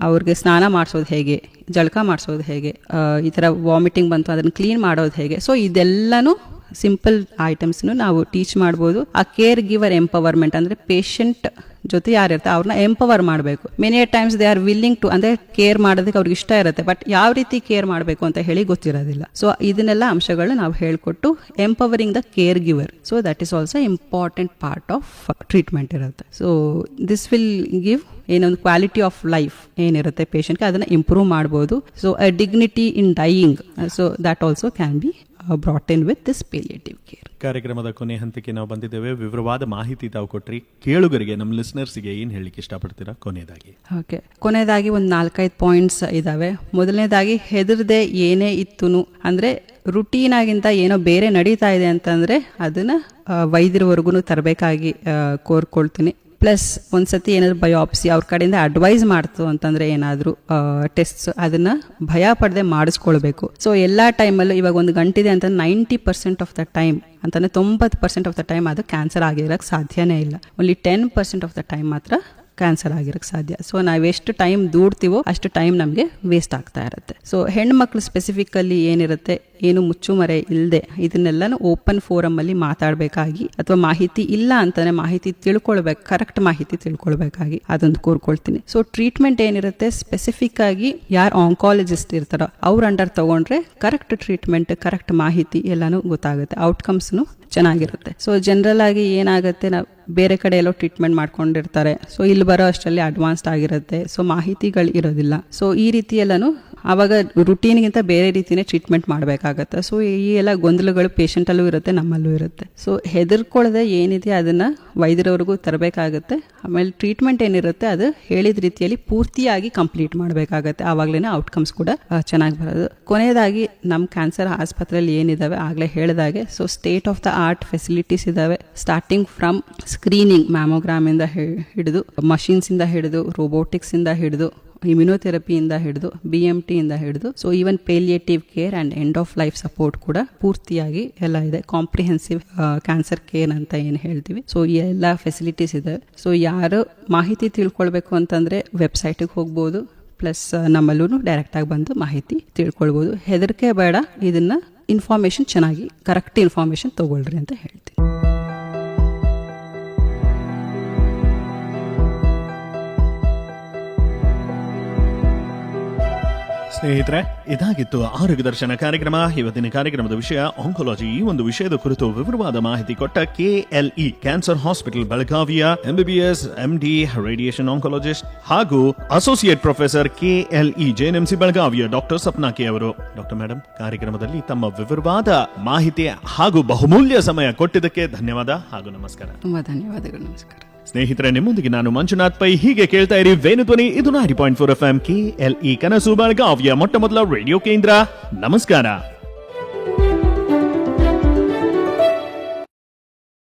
ಅವ್ರಿಗೆ ಸ್ನಾನ ಮಾಡಿಸೋದು ಹೇಗೆ, ಜಳಕ ಮಾಡಿಸೋದು ಹೇಗೆ, ಈ ತರ ವಾಮಿಟಿಂಗ್ ಬಂತು ಅದನ್ನ ಕ್ಲೀನ್ ಮಾಡೋದು ಹೇಗೆ. ಸೊ ಇದೆಲ್ಲಾನು ಸಿಂಪಲ್ ಐಟಮ್ಸ್ ನಾವು ಟೀಚ್ ಮಾಡ್ಬೋದು. ಆ ಕೇರ್ ಗಿವರ್ ಎಂಪವರ್ಮೆಂಟ್ ಅಂದ್ರೆ ಪೇಷಂಟ್ ಜೊತೆ ಯಾರಿರ್ತಾರೆ ಅವ್ರನ್ನ ಎಂಪವರ್ ಮಾಡಬೇಕು. Many times they are willing to ಅಂದ್ರೆ ಕೇರ್ ಮಾಡೋದಕ್ಕೆ ಅವ್ರಿಗೆ ಇಷ್ಟ ಇರುತ್ತೆ, ಬಟ್ ಯಾವ ರೀತಿ ಕೇರ್ ಮಾಡಬೇಕು ಅಂತ ಹೇಳಿ ಗೊತ್ತಿರೋದಿಲ್ಲ. ಸೊ ಇದನ್ನೆಲ್ಲ ಅಂಶಗಳನ್ನ ನಾವು ಹೇಳ್ಕೊಟ್ಟು empowering the care giver. So that is also important part of treatment ಇರುತ್ತೆ. ಸೊ ದಿಸ್ ವಿಲ್ ಗಿವ್ ಏನೊಂದು ಕ್ವಾಲಿಟಿ ಆಫ್ ಲೈಫ್ ಏನಿರುತ್ತೆ ಪೇಷಂಟ್ಗೆ ಅದನ್ನ ಇಂಪ್ರೂವ್ ಮಾಡಬಹುದು. So a dignity in dying, so that also can be brought in with this palliative care. ಕಾರ್ಯಕ್ರಮದ ಕೊನೆ ಹಂತಕ್ಕೆ ನಾವು ಬಂದಿದ್ದೇವೆ. ವಿವರವಾದ ಮಾಹಿತಿ ತಾವು ಕೊಟ್ರಿ. ಕೇಳುಗರಿಗೆ, ನಮ್ಮ ಲಿಸನರ್ಸ್ಗೆ ಏನು ಹೇಳಲಿಕ್ಕೆ ಇಷ್ಟಪಡ್ತೀರಾ ಕೊನೆಯದಾಗಿ? ಓಕೆ, ಕೊನೆಯದಾಗಿ ಒಂದು 4-5 ಪಾಯಿಂಟ್ಸ್ ಇದಾವೆ. ಮೊದಲನೇದಾಗಿ ಹೆದರದೆ ಏನೇ ಇತ್ತುನು ಅಂದ್ರೆ ರುಟೀನ್ ಆಗಿಂತ ಏನೋ ಬೇರೆ ನಡೀತಾ ಇದೆ ಅಂತಂದ್ರೆ ಅದನ್ನ ವೈದ್ಯರವರೆಗೂ ತರಬೇಕಾಗಿ ಕೋರ್ಕೊಳ್ತೀನಿ. ಪ್ಲಸ್ ಒಂದ್ಸತಿ ಏನಾದ್ರು ಬಯೋಪ್ಸಿ ಅವ್ರ ಕಡೆಯಿಂದ ಅಡ್ವೈಸ್ ಮಾಡ್ತು ಅಂತಂದ್ರೆ ಏನಾದ್ರು ಟೆಸ್ಟ್ ಅದನ್ನ ಭಯ ಪಡದೆ ಮಾಡಿಸ್ಕೊಳ್ಬೇಕು. ಸೊ ಎಲ್ಲಾ ಟೈಮಲ್ಲೂ ಇವಾಗ ಒಂದು ಗಂಟಿದೆ ಅಂತ 90% ಆಫ್ ದ ಟೈಮ್ ಅಂತಂದ್ರೆ 90% ಆಫ್ ದ ಟೈಮ್ ಅದು ಕ್ಯಾನ್ಸರ್ ಆಗಿರಕ್ ಸಾಧ್ಯನೇ ಇಲ್ಲ. ಓನ್ಲಿ 10% ಆಫ್ ದ ಟೈಮ್ ಮಾತ್ರ ಕ್ಯಾನ್ಸರ್ ಆಗಿರಕ್ಕೆ ಸಾಧ್ಯ. ಸೊ ನಾವೆಷ್ಟು ಟೈಮ್ ದೂಡ್ತೀವೋ ಅಷ್ಟು ಟೈಮ್ ನಮಗೆ ವೇಸ್ಟ್ ಆಗ್ತಾ ಇರುತ್ತೆ. ಸೊ ಹೆಣ್ಮಕ್ಳು ಸ್ಪೆಸಿಫಿಕಲ್ಲಿ ಏನಿರುತ್ತೆ, ಏನು ಮುಚ್ಚುಮರೆ ಇಲ್ಲದೆ ಇದನ್ನೆಲ್ಲಾನು ಓಪನ್ ಫೋರಮ್ ಅಲ್ಲಿ ಮಾತಾಡಬೇಕಾಗಿ, ಅಥವಾ ಮಾಹಿತಿ ಇಲ್ಲ ಅಂತಾನೆ ಮಾಹಿತಿ ತಿಳ್ಕೊಳ್ಬೇಕು, ಕರೆಕ್ಟ್ ಮಾಹಿತಿ ತಿಳ್ಕೊಳ್ಬೇಕಾಗಿ ಅದೊಂದು ಕೋರ್ಕೊಳ್ತೀನಿ. ಸೊ ಟ್ರೀಟ್ಮೆಂಟ್ ಏನಿರುತ್ತೆ ಸ್ಪೆಸಿಫಿಕ್ ಆಗಿ ಯಾರು ಆಂಕಾಲಜಿಸ್ಟ್ ಇರ್ತಾರೋ ಅವ್ರ ಅಂಡರ್ ತಗೊಂಡ್ರೆ ಕರೆಕ್ಟ್ ಟ್ರೀಟ್ಮೆಂಟ್, ಕರೆಕ್ಟ್ ಮಾಹಿತಿ ಎಲ್ಲಾನು ಗೊತ್ತಾಗುತ್ತೆ, ಔಟ್ಕಮ್ಸ್ನು ಚೆನ್ನಾಗಿರುತ್ತೆ. ಸೊ ಜನರಲ್ ಆಗಿ ಏನಾಗುತ್ತೆ, ನಾವು ಬೇರೆ ಕಡೆ ಎಲ್ಲೋ ಟ್ರೀಟ್ಮೆಂಟ್ ಮಾಡ್ಕೊಂಡಿರ್ತಾರೆ, ಸೊ ಇಲ್ಲಿ ಬರೋ ಅಷ್ಟರಲ್ಲಿ ಅಡ್ವಾನ್ಸ್ಡ್ ಆಗಿರುತ್ತೆ, ಸೊ ಮಾಹಿತಿಗಳು ಇರೋದಿಲ್ಲ. ಸೊ ಈ ರೀತಿ ಎಲ್ಲಾನು ಆವಾಗ ರುಟೀನ್ಗಿಂತ ಬೇರೆ ರೀತಿನೇ ಟ್ರೀಟ್ಮೆಂಟ್ ಮಾಡಬೇಕಾಗತ್ತೆ. ಸೊ ಈ ಎಲ್ಲ ಗೊಂದಲಗಳು ಪೇಷಂಟ್ ಅಲ್ಲೂ ಇರುತ್ತೆ, ನಮ್ಮಲ್ಲೂ ಇರುತ್ತೆ. ಸೊ ಹೆದರ್ಕೊಳ್ಳದೆ ಏನಿದೆ ಅದನ್ನ ವೈದ್ಯರವರೆಗೂ ತರಬೇಕಾಗತ್ತೆ. ಆಮೇಲೆ ಟ್ರೀಟ್ಮೆಂಟ್ ಏನಿರುತ್ತೆ ಅದು ಹೇಳಿದ ರೀತಿಯಲ್ಲಿ ಪೂರ್ತಿಯಾಗಿ ಕಂಪ್ಲೀಟ್ ಮಾಡಬೇಕಾಗತ್ತೆ, ಆವಾಗ್ಲೇನೆ ಔಟ್ಕಮ್ಸ್ ಕೂಡ ಚೆನ್ನಾಗಿ ಬರೋದು. ಕೊನೆಯದಾಗಿ ನಮ್ಮ ಕ್ಯಾನ್ಸರ್ ಆಸ್ಪತ್ರೆಯಲ್ಲಿ ಏನಿದಾವೆ ಆಗ್ಲೇ ಹೇಳಿದಾಗೆ, so state of the art facilities ಇದಾವೆ. ಸ್ಟಾರ್ಟಿಂಗ್ ಫ್ರಮ್ ಸ್ಕ್ರೀನಿಂಗ್, ಮ್ಯಾಮೋಗ್ರಾಮ್ ಇಂದ ಹಿಡಿದು, ಮಷೀನ್ಸ್ ಇಂದ ಹಿಡಿದು, ರೋಬೋಟಿಕ್ಸ್ ಇಂದ ಹಿಡಿದು, ಇಮ್ಯುನೋಥೆರಪಿಯಿಂದ ಹಿಡಿದು, BMT ಇಂದ ಹಿಡಿದು, so even palliative care and end of life support ಕೂಡ ಪೂರ್ತಿಯಾಗಿ ಎಲ್ಲ ಇದೆ. ಕಾಂಪ್ರಿಹೆನ್ಸಿವ್ ಕ್ಯಾನ್ಸರ್ ಕೇರ್ ಅಂತ ಏನು ಹೇಳ್ತೀವಿ, ಸೊ ಈ ಎಲ್ಲ ಫೆಸಿಲಿಟೀಸ್ ಇದೆ. ಸೊ ಯಾರು ಮಾಹಿತಿ ತಿಳ್ಕೊಳ್ಬೇಕು ಅಂತಂದ್ರೆ ವೆಬ್ಸೈಟ್ಗೆ ಹೋಗ್ಬೋದು, ಪ್ಲಸ್ ನಮ್ಮಲ್ಲೂ ಡೈರೆಕ್ಟ್ ಆಗಿ ಬಂದು ಮಾಹಿತಿ ತಿಳ್ಕೊಳ್ಬೋದು. ಹೆದರಿಕೆ ಬೇಡ, ಇದನ್ನ ಇನ್ಫಾರ್ಮೇಶನ್ ಚೆನ್ನಾಗಿ ಕರೆಕ್ಟ್ ಇನ್ಫಾರ್ಮೇಶನ್ ತಗೊಳ್ರಿ ಅಂತ ಹೇಳ್ತೀನಿ. ಸ್ನೇಹಿತರೆ, ಇದಾಗಿತ್ತು ಆರೋಗ್ಯ ದರ್ಶನ ಕಾರ್ಯಕ್ರಮ. ಇವತ್ತಿನ ಕಾರ್ಯಕ್ರಮದ ವಿಷಯ ಆಂಕೊಲಾಜಿ. ಈ ಒಂದು ವಿಷಯದ ಕುರಿತು ವಿವರವಾದ ಮಾಹಿತಿ ಕೊಟ್ಟ KLE ಕ್ಯಾನ್ಸರ್ ಹಾಸ್ಪಿಟಲ್ ಬೆಳಗಾವಿಯ MBBS MD ರೇಡಿಯೇಷನ್ ಆಂಕೊಲಾಜಿಸ್ಟ್ ಹಾಗೂ ಅಸೋಸಿಯೇಟ್ ಪ್ರೊಫೆಸರ್ KLE JNMC ಬೆಳಗಾವಿಯ ಡಾಕ್ಟರ್ ಸಪ್ನಾ ಕೆ ಅವರು. ಡಾಕ್ಟರ್ ಮೇಡಮ್, ಕಾರ್ಯಕ್ರಮದಲ್ಲಿ ತಮ್ಮ ವಿವರವಾದ ಮಾಹಿತಿ ಹಾಗೂ ಬಹುಮೂಲ್ಯ ಸಮಯ ಕೊಟ್ಟಿದ್ದಕ್ಕೆ ಧನ್ಯವಾದ ಹಾಗೂ ನಮಸ್ಕಾರ. ತುಂಬಾ ಧನ್ಯವಾದಗಳು. ನಮಸ್ಕಾರ ಸ್ನೇಹಿತರೆ, ನಿಮ್ಮೊಂದಿಗೆ ನಾನು ಮಂಜುನಾಥ್ ಪೈ. ಹೀಗೆ ಕೇಳ್ತಾ ಇರಿ ವೇಣುಧ್ವನಿ. ಇದು 90.4 FM KLE ಕನಸು ಬೆಳಗಾವಿಯ ಮೊಟ್ಟ ಮೊದಲ ರೇಡಿಯೋ ಕೇಂದ್ರ. ನಮಸ್ಕಾರ.